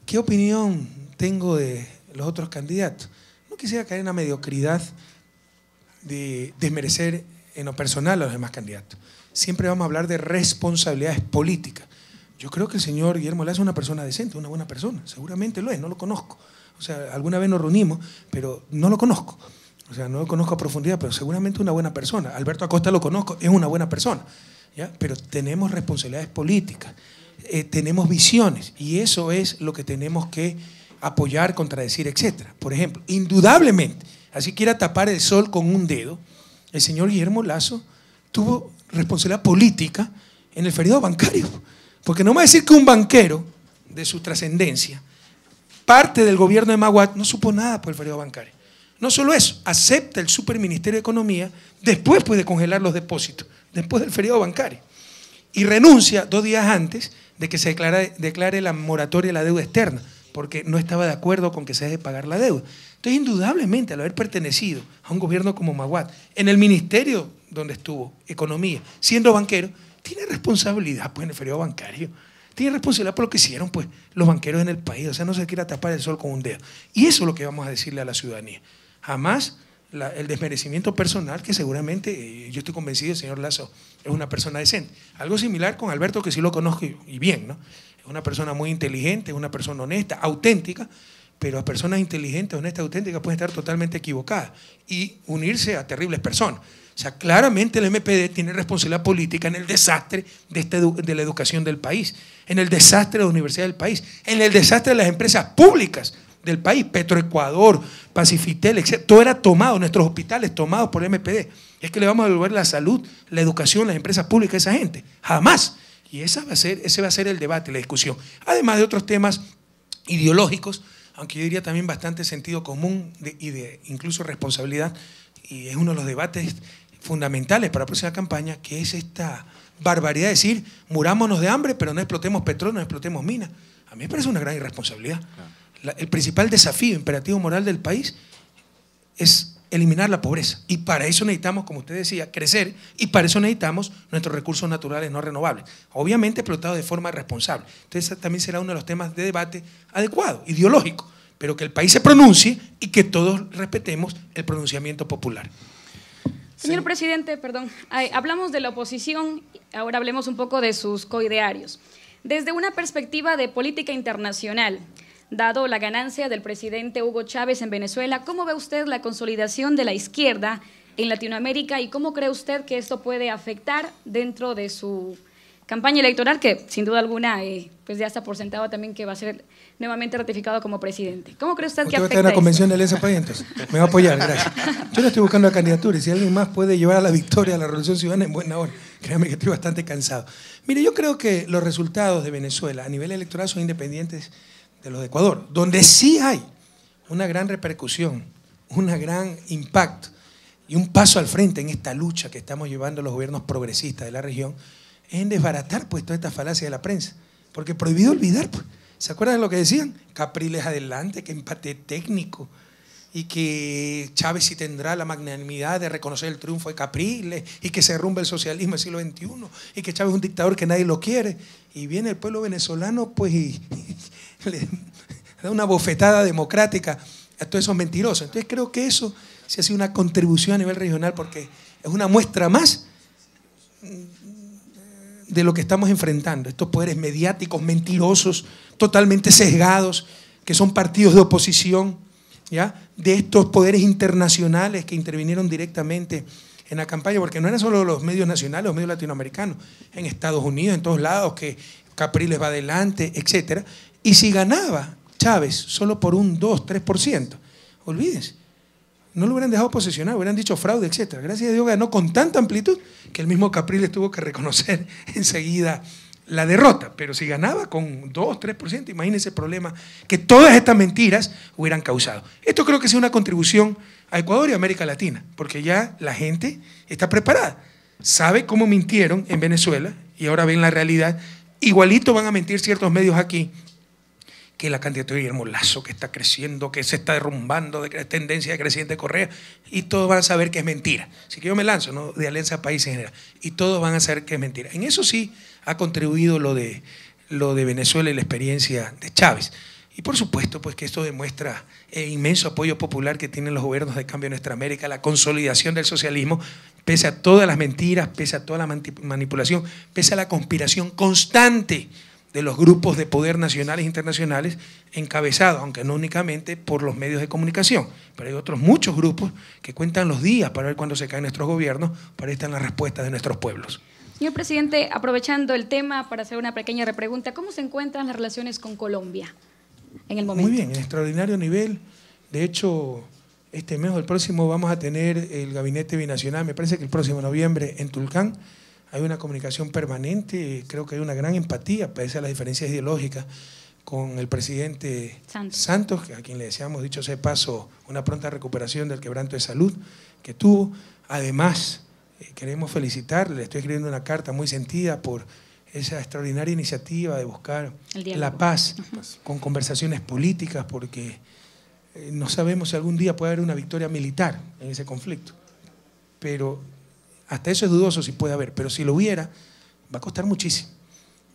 ¿Qué opinión tengo de los otros candidatos? No quisiera caer en la mediocridad de desmerecer en lo personal a los demás candidatos. Siempre vamos a hablar de responsabilidades políticas. Yo creo que el señor Guillermo Lasso es una persona decente, una buena persona, seguramente lo es, no lo conozco. O sea, alguna vez nos reunimos, pero no lo conozco. O sea, no lo conozco a profundidad, pero seguramente una buena persona. Alberto Acosta lo conozco, es una buena persona, ¿ya? Pero tenemos responsabilidades políticas, tenemos visiones, y eso es lo que tenemos que apoyar, contradecir, etcétera. Por ejemplo, indudablemente, así quiera tapar el sol con un dedo, el señor Guillermo Lasso tuvo responsabilidad política en el feriado bancario. Porque no me va a decir que un banquero de su trascendencia parte del gobierno de Maguad no supo nada por el feriado bancario. No solo eso, acepta el Superministerio de Economía después de congelar los depósitos, después del feriado bancario. Y renuncia 2 días antes de que se declare la moratoria de la deuda externa, porque no estaba de acuerdo con que se deje de pagar la deuda. Entonces, indudablemente, al haber pertenecido a un gobierno como Maguad, en el ministerio donde estuvo, Economía, siendo banquero, tiene responsabilidad pues, en el feriado bancario. Tiene responsabilidad por lo que hicieron pues, los banqueros en el país. O sea, no se quiera tapar el sol con un dedo. Y eso es lo que vamos a decirle a la ciudadanía. Jamás el desmerecimiento personal, que seguramente, yo estoy convencido, el señor Lazo es una persona decente. Algo similar con Alberto, que sí lo conozco y bien, ¿no? Es una persona muy inteligente, es una persona honesta, auténtica, pero a personas inteligentes, honestas, auténticas pueden estar totalmente equivocadas y unirse a terribles personas. O sea, claramente el MPD tiene responsabilidad política en el desastre de la educación del país, en el desastre de la universidad del país, en el desastre de las empresas públicas del país, Petroecuador, Pacifitel, etc. Todo era tomado, nuestros hospitales tomados por el MPD. ¿Es que le vamos a devolver la salud, la educación, las empresas públicas a esa gente? Jamás. Y ese va a ser el debate, la discusión. Además de otros temas ideológicos, aunque yo diría también bastante sentido común y de incluso responsabilidad, y es uno de los debates fundamentales para la próxima campaña, que es esta barbaridad de decir, murámonos de hambre, pero no explotemos petróleo, no explotemos minas. A mí me parece una gran irresponsabilidad. El principal desafío imperativo moral del país es eliminar la pobreza. Y para eso necesitamos, como usted decía, crecer, y para eso necesitamos nuestros recursos naturales no renovables. Obviamente explotados de forma responsable. Entonces también será uno de los temas de debate adecuado, ideológico, pero que el país se pronuncie y que todos respetemos el pronunciamiento popular. Señor presidente, perdón, hablamos de la oposición, ahora hablemos un poco de sus coidearios. Desde una perspectiva de política internacional, dado la ganancia del presidente Hugo Chávez en Venezuela, ¿cómo ve usted la consolidación de la izquierda en Latinoamérica y cómo cree usted que esto puede afectar dentro de su campaña electoral, que sin duda alguna pues ya está por sentado también que va a ser nuevamente ratificado como presidente? ¿Cómo cree usted que afecta ¿Usted va a estar en la convención del SPI entonces? Me va a apoyar, gracias. Yo no estoy buscando la candidatura y si alguien más puede llevar a la victoria a la Revolución Ciudadana en buena hora. Créame que estoy bastante cansado. Mire, yo creo que los resultados de Venezuela a nivel electoral son independientes de los de Ecuador, donde sí hay una gran repercusión, un gran impacto y un paso al frente en esta lucha que estamos llevando los gobiernos progresistas de la región, en desbaratar pues toda esta falacia de la prensa, porque prohibido olvidar, pues. ¿Se acuerdan de lo que decían? Capriles adelante, que empate técnico, y que Chávez sí tendrá la magnanimidad de reconocer el triunfo de Capriles, y que se derrumbe el socialismo del siglo XXI, y que Chávez es un dictador que nadie lo quiere, y viene el pueblo venezolano pues y le da una bofetada democrática a todos esos mentirosos. Entonces creo que eso sí ha sido una contribución a nivel regional, porque es una muestra más de lo que estamos enfrentando, estos poderes mediáticos mentirosos, totalmente sesgados, que son partidos de oposición, ¿ya? De estos poderes internacionales que intervinieron directamente en la campaña, porque no eran solo los medios nacionales, los medios latinoamericanos, en Estados Unidos, en todos lados, que Capriles va adelante, etc. Y si ganaba Chávez solo por un 2, 3%, olvídense, no lo hubieran dejado posesionar, hubieran dicho fraude, etc. Gracias a Dios ganó con tanta amplitud que el mismo Capriles tuvo que reconocer enseguida la derrota. Pero si ganaba con 2, 3%, imagínense el problema que todas estas mentiras hubieran causado. Esto creo que es una contribución a Ecuador y a América Latina, porque ya la gente está preparada. Sabe cómo mintieron en Venezuela y ahora ven la realidad. Igualito van a mentir ciertos medios aquí, que la candidatura de Guillermo Lazo, que está creciendo, que se está derrumbando, de tendencia creciente de Correa, y todos van a saber que es mentira. Así que yo me lanzo, ¿no?, de Alianza País en general, y todos van a saber que es mentira. En eso sí ha contribuido lo de Venezuela y la experiencia de Chávez. Y por supuesto, pues que esto demuestra el inmenso apoyo popular que tienen los gobiernos de cambio en nuestra América, la consolidación del socialismo, pese a todas las mentiras, pese a toda la manipulación, pese a la conspiración constante de los grupos de poder nacionales e internacionales, encabezados, aunque no únicamente por los medios de comunicación, pero hay otros muchos grupos que cuentan los días para ver cuándo se caen nuestros gobiernos, para estar en las respuestas de nuestros pueblos. Señor presidente, aprovechando el tema para hacer una pequeña repregunta, ¿cómo se encuentran las relaciones con Colombia en el momento? Muy bien, en extraordinario nivel. De hecho, este mes o el próximo vamos a tener el gabinete binacional, me parece que el próximo noviembre en Tulcán. Hay una comunicación permanente, creo que hay una gran empatía, pese a las diferencias ideológicas, con el presidente Santos, a quien le deseamos, dicho sea de paso, una pronta recuperación del quebranto de salud que tuvo. Además, queremos felicitarle, le estoy escribiendo una carta muy sentida por esa extraordinaria iniciativa de buscar la paz con conversaciones políticas, porque no sabemos si algún día puede haber una victoria militar en ese conflicto. Pero hasta eso es dudoso si puede haber, pero si lo hubiera, va a costar muchísimo.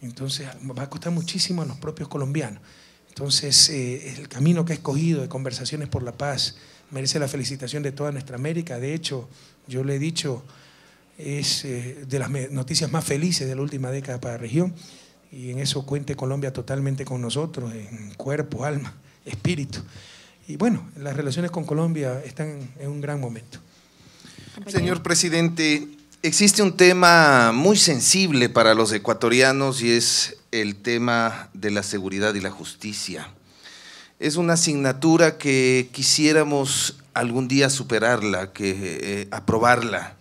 Entonces, va a costar muchísimo a los propios colombianos. Entonces, el camino que ha escogido de conversaciones por la paz merece la felicitación de toda nuestra América. De hecho, yo le he dicho, es de las noticias más felices de la última década para la región, y en eso cuente Colombia totalmente con nosotros, en cuerpo, alma, espíritu. Y bueno, las relaciones con Colombia están en un gran momento. Señor presidente, existe un tema muy sensible para los ecuatorianos y es el tema de la seguridad y la justicia. Es una asignatura que quisiéramos algún día superarla, aprobarla.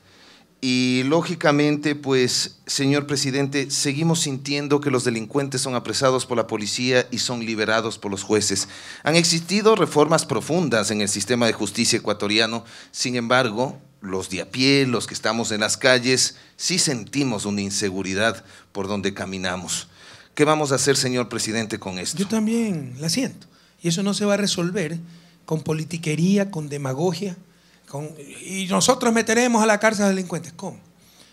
Y lógicamente, pues, señor presidente, seguimos sintiendo que los delincuentes son apresados por la policía y son liberados por los jueces. Han existido reformas profundas en el sistema de justicia ecuatoriano, sin embargo, los de a pie, los que estamos en las calles, sí sentimos una inseguridad por donde caminamos. ¿Qué vamos a hacer, señor presidente, con esto? Yo también la siento. Y eso no se va a resolver con politiquería, con demagogia, y nosotros meteremos a la cárcel a delincuentes. ¿Cómo?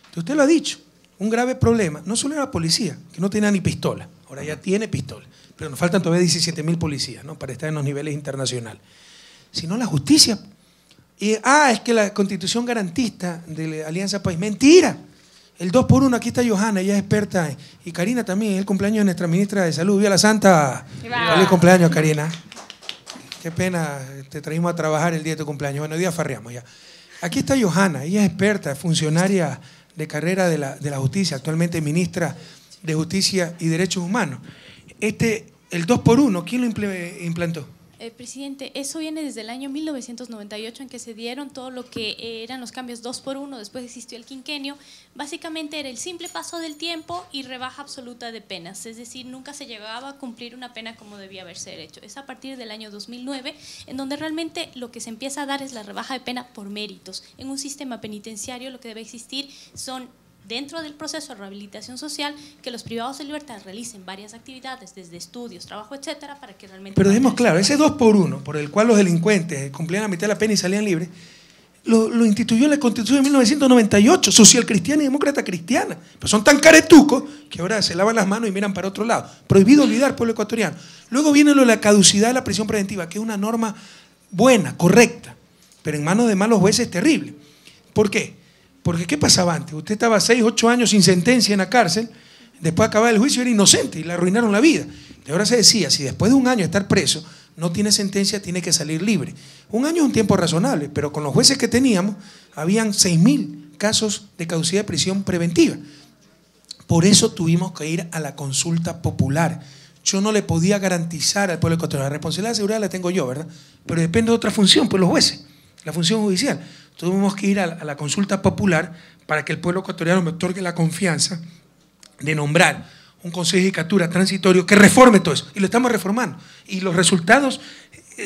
Entonces, usted lo ha dicho, un grave problema, no solo era la policía, que no tenía ni pistola, ahora ya tiene pistola, pero nos faltan todavía 17.000 policías, ¿no?, para estar en los niveles internacionales, sino la justicia. Y, es que la Constitución garantista de la Alianza País, mentira. El 2x1, aquí está Johanna, ella es experta, y Karina también, es el cumpleaños de nuestra ministra de Salud. ¡Viva la Santa! ¡Feliz cumpleaños, Karina! Qué pena, te traímos a trabajar el día de tu cumpleaños. Bueno, hoy día farreamos ya. Aquí está Johanna, ella es experta, funcionaria de carrera de la justicia, actualmente ministra de Justicia y Derechos Humanos. El 2x1, ¿quién lo implantó? Presidente, eso viene desde el año 1998 en que se dieron todo lo que eran los cambios 2x1, después existió el quinquenio. Básicamente era el simple paso del tiempo y rebaja absoluta de penas, es decir, nunca se llegaba a cumplir una pena como debía haberse hecho. Es a partir del año 2009 en donde realmente lo que se empieza a dar es la rebaja de pena por méritos. En un sistema penitenciario lo que debe existir son, dentro del proceso de rehabilitación social, que los privados de libertad realicen varias actividades, desde estudios, trabajo, etcétera, para que realmente… Pero dejemos claro, ese 2x1, por el cual los delincuentes cumplían la mitad de la pena y salían libres, lo instituyó la Constitución de 1998, social cristiana y demócrata cristiana. Pero son tan caretucos que ahora se lavan las manos y miran para otro lado. Prohibido olvidar, pueblo ecuatoriano. Luego viene lo de la caducidad de la prisión preventiva, que es una norma buena, correcta, pero en manos de malos jueces es terrible. ¿Por qué? Porque ¿qué pasaba antes? Usted estaba 6, 8 años sin sentencia en la cárcel, después de acabar el juicio era inocente y le arruinaron la vida. Y ahora se decía, si después de un año de estar preso, no tiene sentencia, tiene que salir libre. Un año es un tiempo razonable, pero con los jueces que teníamos, habían 6.000 casos de caducidad de prisión preventiva. Por eso tuvimos que ir a la consulta popular. Yo no le podía garantizar al pueblo ecuatoriano, la responsabilidad de seguridad la tengo yo, ¿verdad? Pero depende de otra función, pues los jueces, la función judicial. Tuvimos que ir a la consulta popular para que el pueblo ecuatoriano me otorgue la confianza de nombrar un consejo de judicatura transitorio que reforme todo eso. Y lo estamos reformando. Y los resultados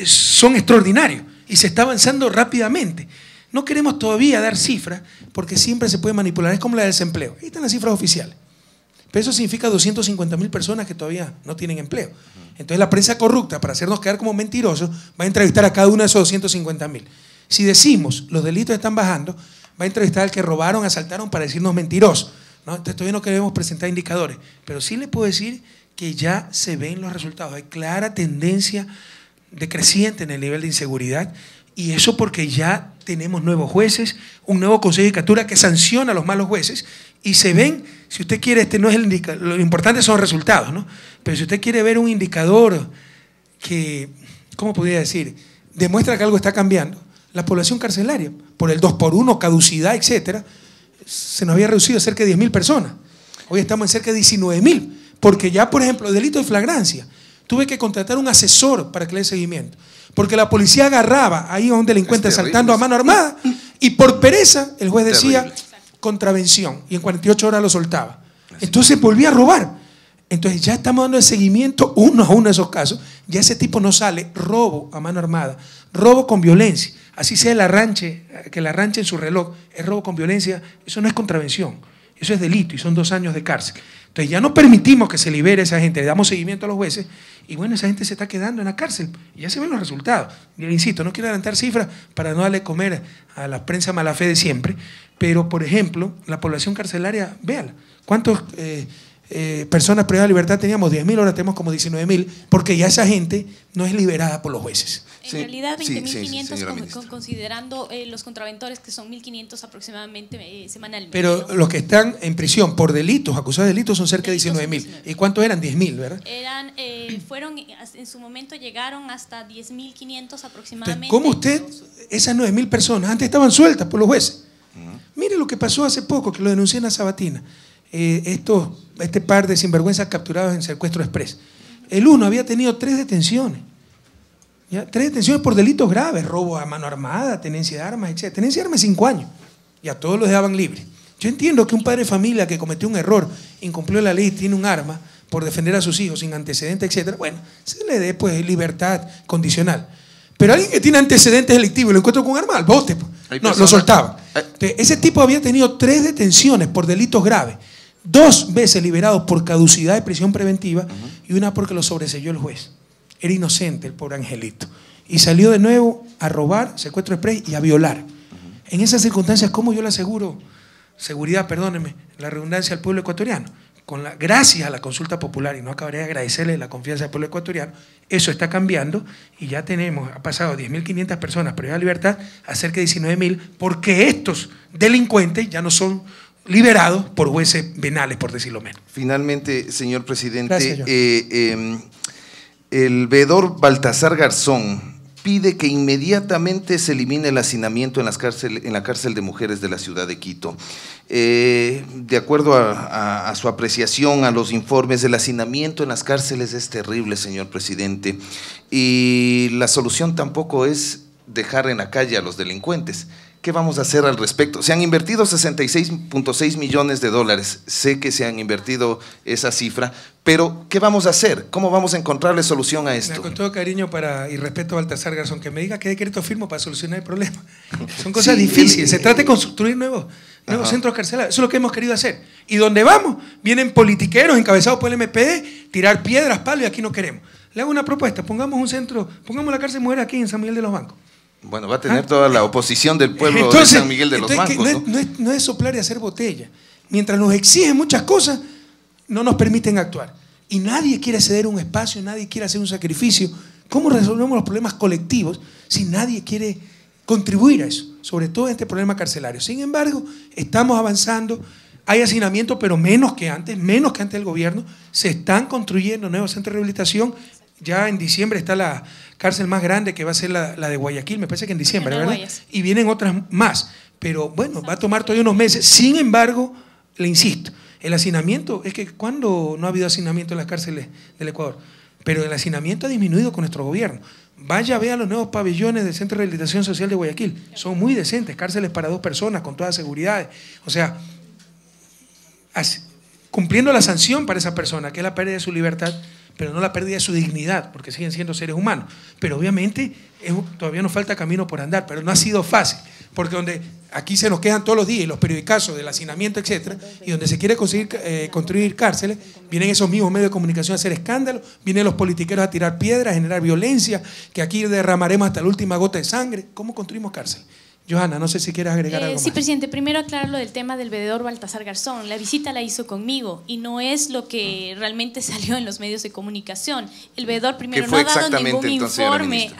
son extraordinarios y se está avanzando rápidamente. No queremos todavía dar cifras porque siempre se puede manipular. Es como la del desempleo. Ahí están las cifras oficiales. Pero eso significa 250.000 personas que todavía no tienen empleo. Entonces la prensa corrupta, para hacernos quedar como mentirosos, va a entrevistar a cada uno de esos 250.000. Si decimos los delitos están bajando, va a entrevistar al que robaron, asaltaron para decirnos mentirosos, ¿no? Entonces todavía no queremos presentar indicadores, pero sí le puedo decir que ya se ven los resultados. Hay clara tendencia decreciente en el nivel de inseguridad, y eso porque ya tenemos nuevos jueces, un nuevo consejo de judicatura que sanciona a los malos jueces, y se ven, si usted quiere, no es el indicador, lo importante son los resultados, ¿no? Pero si usted quiere ver un indicador que, ¿cómo podría decir?, demuestra que algo está cambiando, la población carcelaria, por el 2x1, caducidad, etcétera, se nos había reducido a cerca de 10.000 personas. Hoy estamos en cerca de 19.000, porque ya, por ejemplo, el delito de flagrancia, tuve que contratar un asesor para que le dé seguimiento, porque la policía agarraba ahí a un delincuente asaltando a mano armada y por pereza el juez decía contravención y en 48 horas lo soltaba. Entonces volvía a robar. Entonces ya estamos dando el seguimiento uno a uno de esos casos. Ya ese tipo no sale. Robo a mano armada, robo con violencia, así sea que la arranche en su reloj, es robo con violencia. Eso no es contravención, eso es delito y son 2 años de cárcel. Entonces ya no permitimos que se libere esa gente, le damos seguimiento a los jueces y bueno, esa gente se está quedando en la cárcel y ya se ven los resultados. Y le insisto, no quiero adelantar cifras para no darle comer a la prensa mala fe de siempre, pero por ejemplo, la población carcelaria, véala, ¿cuántos personas privadas de libertad teníamos? 10.000, ahora tenemos como 19.000, porque ya esa gente no es liberada por los jueces. En realidad 20.500 sí, considerando los contraventores, que son 1.500 aproximadamente semanalmente. Pero los que están en prisión por delitos, acusados de delitos, son cerca de 19.000. ¿Y cuántos eran? 10.000, ¿verdad? Fueron, en su momento llegaron hasta 10.500 aproximadamente. Entonces, ¿cómo usted, esas 9.000 personas, antes estaban sueltas por los jueces? Mire lo que pasó hace poco, que lo denuncié en la Sabatina. Este par de sinvergüenzas capturados en secuestro express. El uno había tenido 3 detenciones. ¿Ya? 3 detenciones por delitos graves, robo a mano armada, tenencia de armas, etc. Tenencia de armas 5 años. Y a todos los dejaban libres. Yo entiendo que un padre de familia que cometió un error, incumplió la ley, tiene un arma por defender a sus hijos sin antecedentes, etc. Bueno, se le dé pues libertad condicional. Pero alguien que tiene antecedentes delictivos y lo encuentra con un arma, al bote. Pues. No, lo soltaban. Ese tipo había tenido 3 detenciones por delitos graves. 2 veces liberado por caducidad de prisión preventiva y una porque lo sobreseyó el juez. Era inocente el pobre angelito. Y salió de nuevo a robar, secuestro express y a violar. En esas circunstancias, ¿cómo yo le aseguro seguridad, perdónenme, la redundancia al pueblo ecuatoriano? Gracias a la consulta popular, y no acabaré de agradecerle la confianza del pueblo ecuatoriano, eso está cambiando y ya ha pasado 10.500 personas privadas de libertad a cerca de 19.000, porque estos delincuentes ya no son liberados por jueces penales, por decirlo menos. Finalmente, señor presidente, Gracias, el veedor Baltasar Garzón pide que inmediatamente se elimine el hacinamiento en la cárcel de mujeres de la ciudad de Quito. De acuerdo a su apreciación, a los informes, el hacinamiento en las cárceles es terrible, señor presidente, y la solución tampoco es dejar en la calle a los delincuentes. ¿Qué vamos a hacer al respecto? Se han invertido 66.6 millones de dólares. Sé que se han invertido esa cifra, pero ¿qué vamos a hacer? ¿Cómo vamos a encontrarle solución a esto? Con todo cariño y respeto a Baltasar Garzón, que me diga qué decreto firmo para solucionar el problema. Son cosas difíciles. Se trata de construir nuevos centros carcelarios. Eso es lo que hemos querido hacer. Y donde vamos, vienen politiqueros encabezados por el MPD, tirar piedras, palos, y aquí no queremos. Le hago una propuesta, pongamos la cárcel de mujeres aquí en San Miguel de los Bancos. Bueno, va a tener toda la oposición del pueblo de San Miguel de los Bancos, ¿no? No es soplar y hacer botella. Mientras nos exigen muchas cosas, no nos permiten actuar. Y nadie quiere ceder un espacio, nadie quiere hacer un sacrificio. ¿Cómo resolvemos los problemas colectivos si nadie quiere contribuir a eso? Sobre todo en este problema carcelario. Sin embargo, estamos avanzando. Hay hacinamiento, pero menos que antes del gobierno. Se están construyendo nuevos centros de rehabilitación. Ya en diciembre está la cárcel más grande, que va a ser la de Guayaquil, me parece que en diciembre, ¿verdad? Y vienen otras más, pero bueno, va a tomar todavía unos meses. Sin embargo, le insisto, el hacinamiento, es que ¿cuándo no ha habido hacinamiento en las cárceles del Ecuador? Pero el hacinamiento ha disminuido con nuestro gobierno. Vaya, vea los nuevos pabellones del Centro de Rehabilitación Social de Guayaquil, son muy decentes, cárceles para 2 personas, con toda seguridad. O sea, cumpliendo la sanción para esa persona, que es la pérdida de su libertad, pero no la pérdida de su dignidad, porque siguen siendo seres humanos. Pero obviamente todavía nos falta camino por andar, pero no ha sido fácil, porque donde aquí se nos quejan todos los días y los periodicazos del hacinamiento, etcétera, y donde se quiere construir cárceles, vienen esos mismos medios de comunicación a hacer escándalos, vienen los politiqueros a tirar piedras, a generar violencia, que aquí derramaremos hasta la última gota de sangre. ¿Cómo construimos cárcel? Johanna, no sé si quieres agregar algo más. Sí, presidente, primero aclarar lo del tema del veedor Baltasar Garzón. La visita la hizo conmigo y no es lo que realmente salió en los medios de comunicación. El veedor primero no ha dado ningún informe.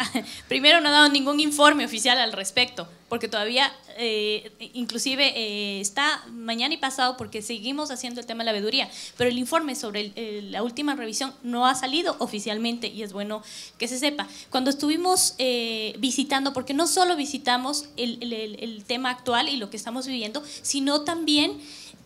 Primero no ha dado ningún informe oficial al respecto, porque todavía inclusive está mañana y pasado, porque seguimos haciendo el tema de la veeduría, pero el informe sobre la última revisión no ha salido oficialmente y es bueno que se sepa. Cuando estuvimos visitando, porque no solo visitamos el tema actual y lo que estamos viviendo, sino también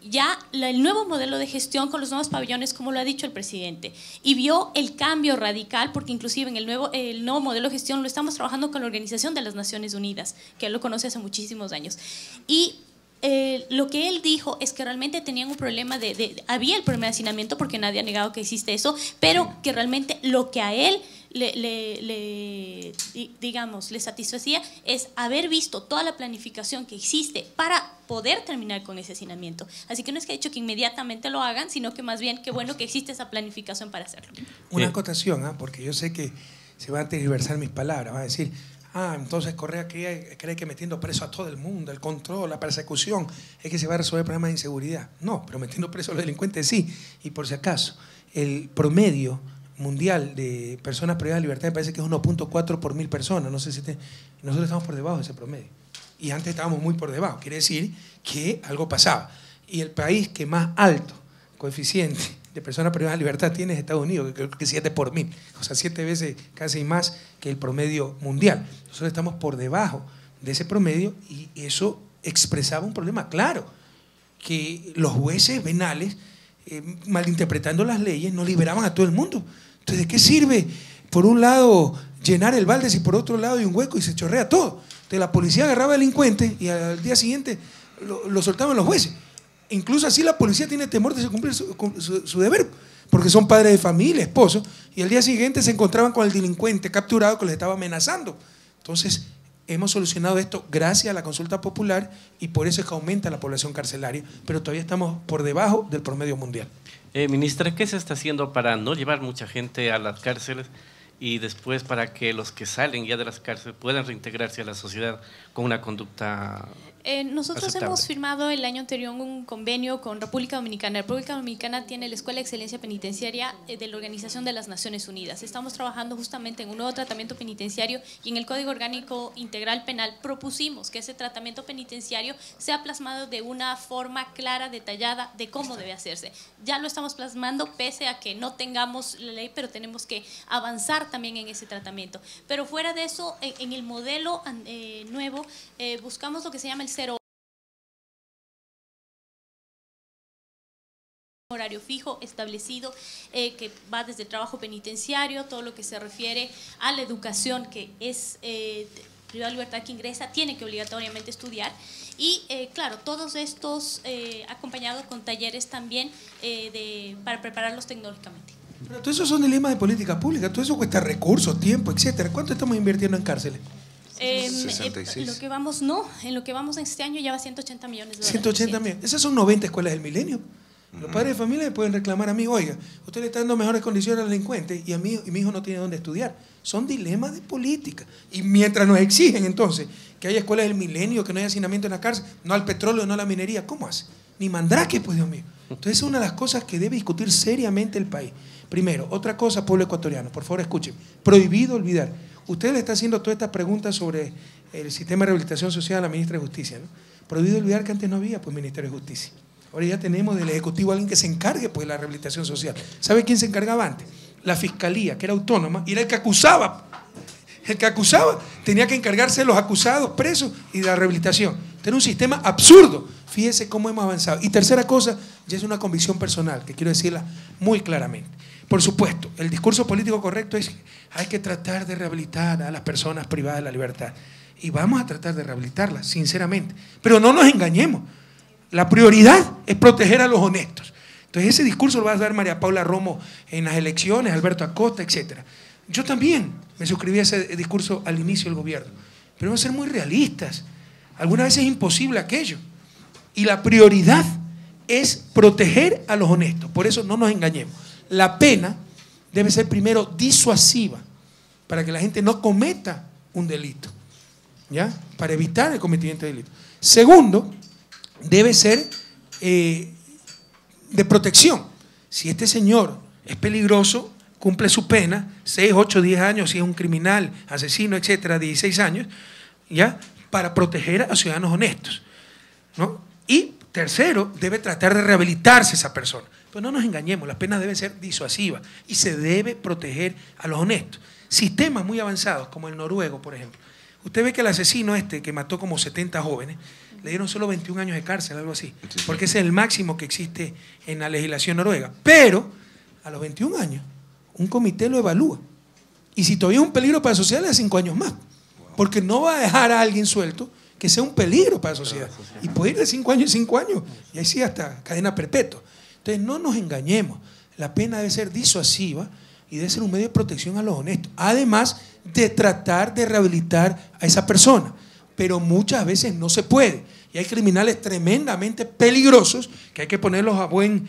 ya el nuevo modelo de gestión con los nuevos pabellones, como lo ha dicho el presidente, y vio el cambio radical, porque inclusive en el nuevo modelo de gestión lo estamos trabajando con la Organización de las Naciones Unidas, que él lo conoce hace muchísimos años, y lo que él dijo es que realmente tenían un problema había el problema de hacinamiento, porque nadie ha negado que existe eso, pero que realmente lo que a él le satisfacía es haber visto toda la planificación que existe para poder terminar con ese hacinamiento. Así que no es que ha dicho que inmediatamente lo hagan, sino que más bien qué bueno que existe esa planificación para hacerlo. Una acotación, porque yo sé que se van a tergiversar mis palabras, van a decir, entonces Correa cree que metiendo preso a todo el mundo, el control, la persecución, es que se va a resolver el problema de inseguridad. No, pero metiendo preso a los delincuentes sí. Y por si acaso, el promedio mundial de personas privadas de libertad me parece que es 1.4 por 1000 personas. No sé si nosotros estamos por debajo de ese promedio. Y antes estábamos muy por debajo. Quiere decir que algo pasaba. Y el país que más alto coeficiente de personas privadas de libertad tiene es Estados Unidos, que creo que 7 por 1000. O sea, 7 veces casi más que el promedio mundial. Nosotros estamos por debajo de ese promedio y eso expresaba un problema claro, que los jueces penales, malinterpretando las leyes, no liberaban a todo el mundo. Entonces, ¿de qué sirve, por un lado, llenar el balde si por otro lado hay un hueco y se chorrea todo? Entonces, la policía agarraba delincuentes y al día siguiente lo soltaban los jueces. Incluso así la policía tiene temor de cumplir su deber, porque son padres de familia, esposos, y al día siguiente se encontraban con el delincuente capturado que les estaba amenazando. Entonces, hemos solucionado esto gracias a la consulta popular y por eso es que aumenta la población carcelaria, pero todavía estamos por debajo del promedio mundial. Ministra, ¿qué se está haciendo para no llevar mucha gente a las cárceles y después para que los que salen ya de las cárceles puedan reintegrarse a la sociedad con una conducta nosotros aceptable? Hemos firmado el año anterior un convenio con República Dominicana. República Dominicana tiene la Escuela de Excelencia Penitenciaria de la Organización de las Naciones Unidas. Estamos trabajando justamente en un nuevo tratamiento penitenciario y en el Código Orgánico Integral Penal propusimos que ese tratamiento penitenciario sea plasmado de una forma clara, detallada, de cómo debe hacerse. Ya lo estamos plasmando pese a que no tengamos la ley, pero tenemos que avanzar también en ese tratamiento. Pero fuera de eso, en el modelo nuevo, buscamos lo que se llama el horario fijo establecido, que va desde el trabajo penitenciario, todo lo que se refiere a la educación, que es privada de libertad que ingresa, tiene que obligatoriamente estudiar. Y claro, todos estos acompañados con talleres también para prepararlos tecnológicamente. Pero todo eso son dilemas de política pública, todo eso cuesta recursos, tiempo, etcétera. ¿Cuánto estamos invirtiendo en cárceles? 66. En lo que vamos en este año ya va 180 millones de dólares. 180 millones. Esas son 90 escuelas del milenio. Los padres de familia le pueden reclamar a mí, oiga, usted le está dando mejores condiciones al delincuente y mi hijo no tiene dónde estudiar. Son dilemas de política. Y mientras nos exigen entonces que haya escuelas del milenio, que no haya hacinamiento en la cárcel, no al petróleo, no a la minería, ¿cómo hace? Ni mandrake, pues Dios mío. Entonces es una de las cosas que debe discutir seriamente el país. Primero, otra cosa, pueblo ecuatoriano, por favor escuchen, prohibido olvidar. Usted le está haciendo todas estas preguntas sobre el sistema de rehabilitación social a la ministra de Justicia, ¿no? Prohibido olvidar que antes no había pues Ministerio de Justicia. Ahora ya tenemos del Ejecutivo alguien que se encargue pues, de la rehabilitación social. ¿Sabe quién se encargaba antes? La Fiscalía, que era autónoma, y era el que acusaba. El que acusaba tenía que encargarse de los acusados, presos y de la rehabilitación. Era un sistema absurdo. Fíjese cómo hemos avanzado. Y tercera cosa, ya es una convicción personal, que quiero decirla muy claramente. Por supuesto, el discurso político correcto es que hay que tratar de rehabilitar a las personas privadas de la libertad. Y vamos a tratar de rehabilitarlas, sinceramente. Pero no nos engañemos. La prioridad es proteger a los honestos. Entonces ese discurso lo va a dar María Paula Romo en las elecciones, Alberto Acosta, etc. Yo también me suscribí a ese discurso al inicio del gobierno. Pero vamos a ser muy realistas. Algunas veces es imposible aquello. Y la prioridad es proteger a los honestos. Por eso no nos engañemos. La pena debe ser primero disuasiva para que la gente no cometa un delito, ¿ya? Para evitar el cometimiento de delito. Segundo, debe ser de protección. Si este señor es peligroso, cumple su pena, 6, 8, 10 años, si es un criminal, asesino, etcétera, 16 años, ¿ya? Para proteger a ciudadanos honestos, ¿no? Y tercero, debe tratar de rehabilitarse esa persona. Pero no nos engañemos, la pena debe ser disuasiva y se debe proteger a los honestos. Sistemas muy avanzados, como el noruego, por ejemplo. Usted ve que el asesino que mató como 70 jóvenes, le dieron solo 21 años de cárcel, algo así, porque ese es el máximo que existe en la legislación noruega. Pero a los 21 años, un comité lo evalúa. Y si todavía es un peligro para la sociedad, le da 5 años más. Porque no va a dejar a alguien suelto que sea un peligro para la sociedad. Y puede ir de 5 años en 5 años, y ahí sí hasta cadena perpetua. Entonces no nos engañemos, la pena debe ser disuasiva y debe ser un medio de protección a los honestos, además de tratar de rehabilitar a esa persona, pero muchas veces no se puede, y hay criminales tremendamente peligrosos que hay que ponerlos a buen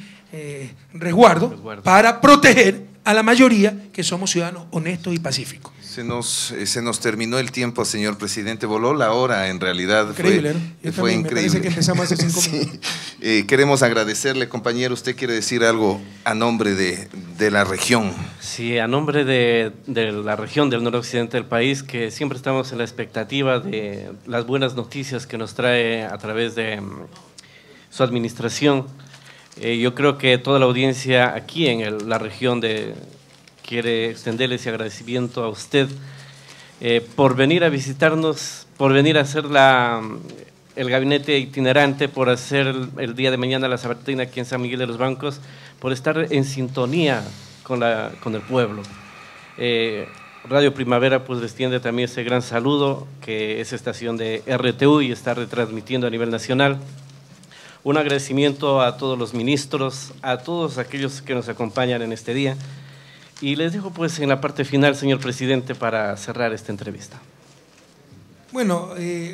resguardo para proteger a la mayoría que somos ciudadanos honestos y pacíficos. Se nos terminó el tiempo, señor presidente. Voló la hora, en realidad. Increíble, ¿no? Fue increíble. Me parece que empezamos hace 5 minutos. Queremos agradecerle, compañero. ¿Usted quiere decir algo a nombre de la región? Sí, a nombre de la región del noroccidente del país, que siempre estamos en la expectativa de las buenas noticias que nos trae a través de su administración. Yo creo que toda la audiencia aquí en la región quiere extenderle ese agradecimiento a usted por venir a visitarnos, por venir a hacer el gabinete itinerante, por hacer el día de mañana la sabatina aquí en San Miguel de los Bancos, por estar en sintonía con el pueblo. Radio Primavera pues les tiende también ese gran saludo, que es estación de RTU y está retransmitiendo a nivel nacional. Un agradecimiento a todos los ministros, a todos aquellos que nos acompañan en este día. Y les dejo pues en la parte final, señor presidente, para cerrar esta entrevista. Bueno,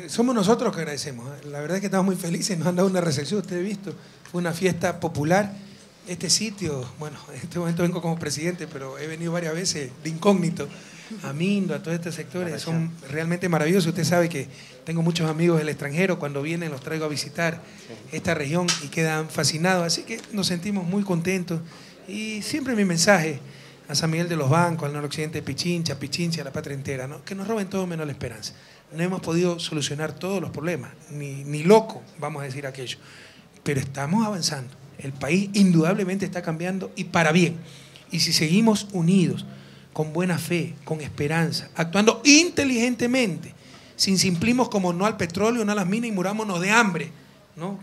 somos nosotros que agradecemos. La verdad es que estamos muy felices, nos han dado una recepción, usted ha visto, fue una fiesta popular. Este sitio, bueno, en este momento vengo como presidente, pero he venido varias veces de incógnito a Mindo, a todos estos sectores, son realmente maravillosos. Usted sabe que tengo muchos amigos del extranjero, cuando vienen los traigo a visitar esta región y quedan fascinados, así que nos sentimos muy contentos. Y siempre mi mensaje a San Miguel de los Bancos, al noroccidente de Pichincha, a la patria entera, ¿no? Que nos roben todo menos la esperanza. No hemos podido solucionar todos los problemas, ni loco, vamos a decir aquello, pero estamos avanzando. El país indudablemente está cambiando y para bien. Y si seguimos unidos, con buena fe, con esperanza, actuando inteligentemente, sin simplismos como no al petróleo, no a las minas y murámonos de hambre, ¿no?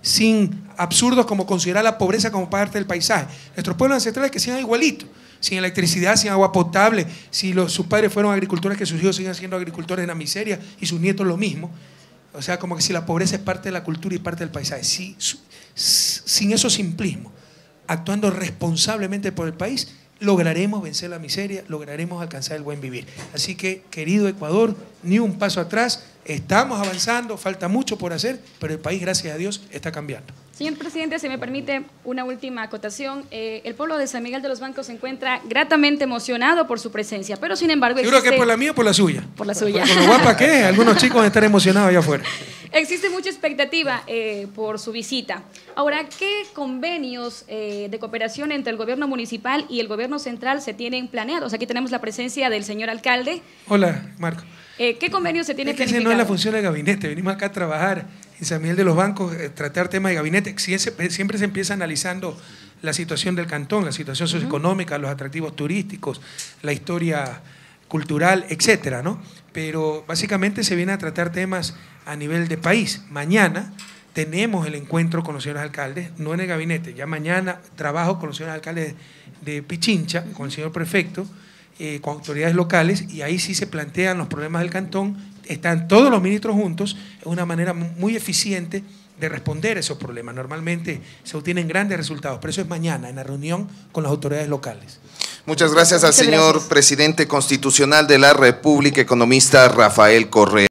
Sin absurdos como considerar la pobreza como parte del paisaje. Nuestros pueblos ancestrales que sean igualitos, sin electricidad, sin agua potable, si sus padres fueron agricultores, que sus hijos sigan siendo agricultores en la miseria y sus nietos lo mismo. O sea, como que si la pobreza es parte de la cultura y parte del paisaje. Sin esos simplismos, actuando responsablemente por el país, lograremos vencer la miseria, lograremos alcanzar el buen vivir. Así que, querido Ecuador, ni un paso atrás, estamos avanzando, falta mucho por hacer, pero el país, gracias a Dios, está cambiando. Señor presidente, si me permite una última acotación. El pueblo de San Miguel de los Bancos se encuentra gratamente emocionado por su presencia, pero sin embargo ¿Seguro que por la mía o por la suya? Por la suya. Con lo guapa que es, algunos chicos están emocionados allá afuera. Existe mucha expectativa por su visita. Ahora, ¿qué convenios de cooperación entre el gobierno municipal y el gobierno central se tienen planeados? Aquí tenemos la presencia del señor alcalde. Hola, Marco. ¿Qué convenios se tienen planificados? Esa no es la función del gabinete, venimos acá a trabajar en San Miguel de los Bancos, tratar temas de gabinete. Siempre se empieza analizando la situación del cantón, la situación socioeconómica, los atractivos turísticos, la historia cultural, etcétera, ¿no? Pero básicamente se viene a tratar temas a nivel de país. Mañana tenemos el encuentro con los señores alcaldes, no en el gabinete, ya mañana trabajo con los señores alcaldes de Pichincha, con el señor prefecto, con autoridades locales, y ahí sí se plantean los problemas del cantón, están todos los ministros juntos, es una manera muy eficiente de responder a esos problemas. Normalmente se obtienen grandes resultados, pero eso es mañana, en la reunión con las autoridades locales. Muchas gracias al señor presidente constitucional de la República, economista Rafael Correa.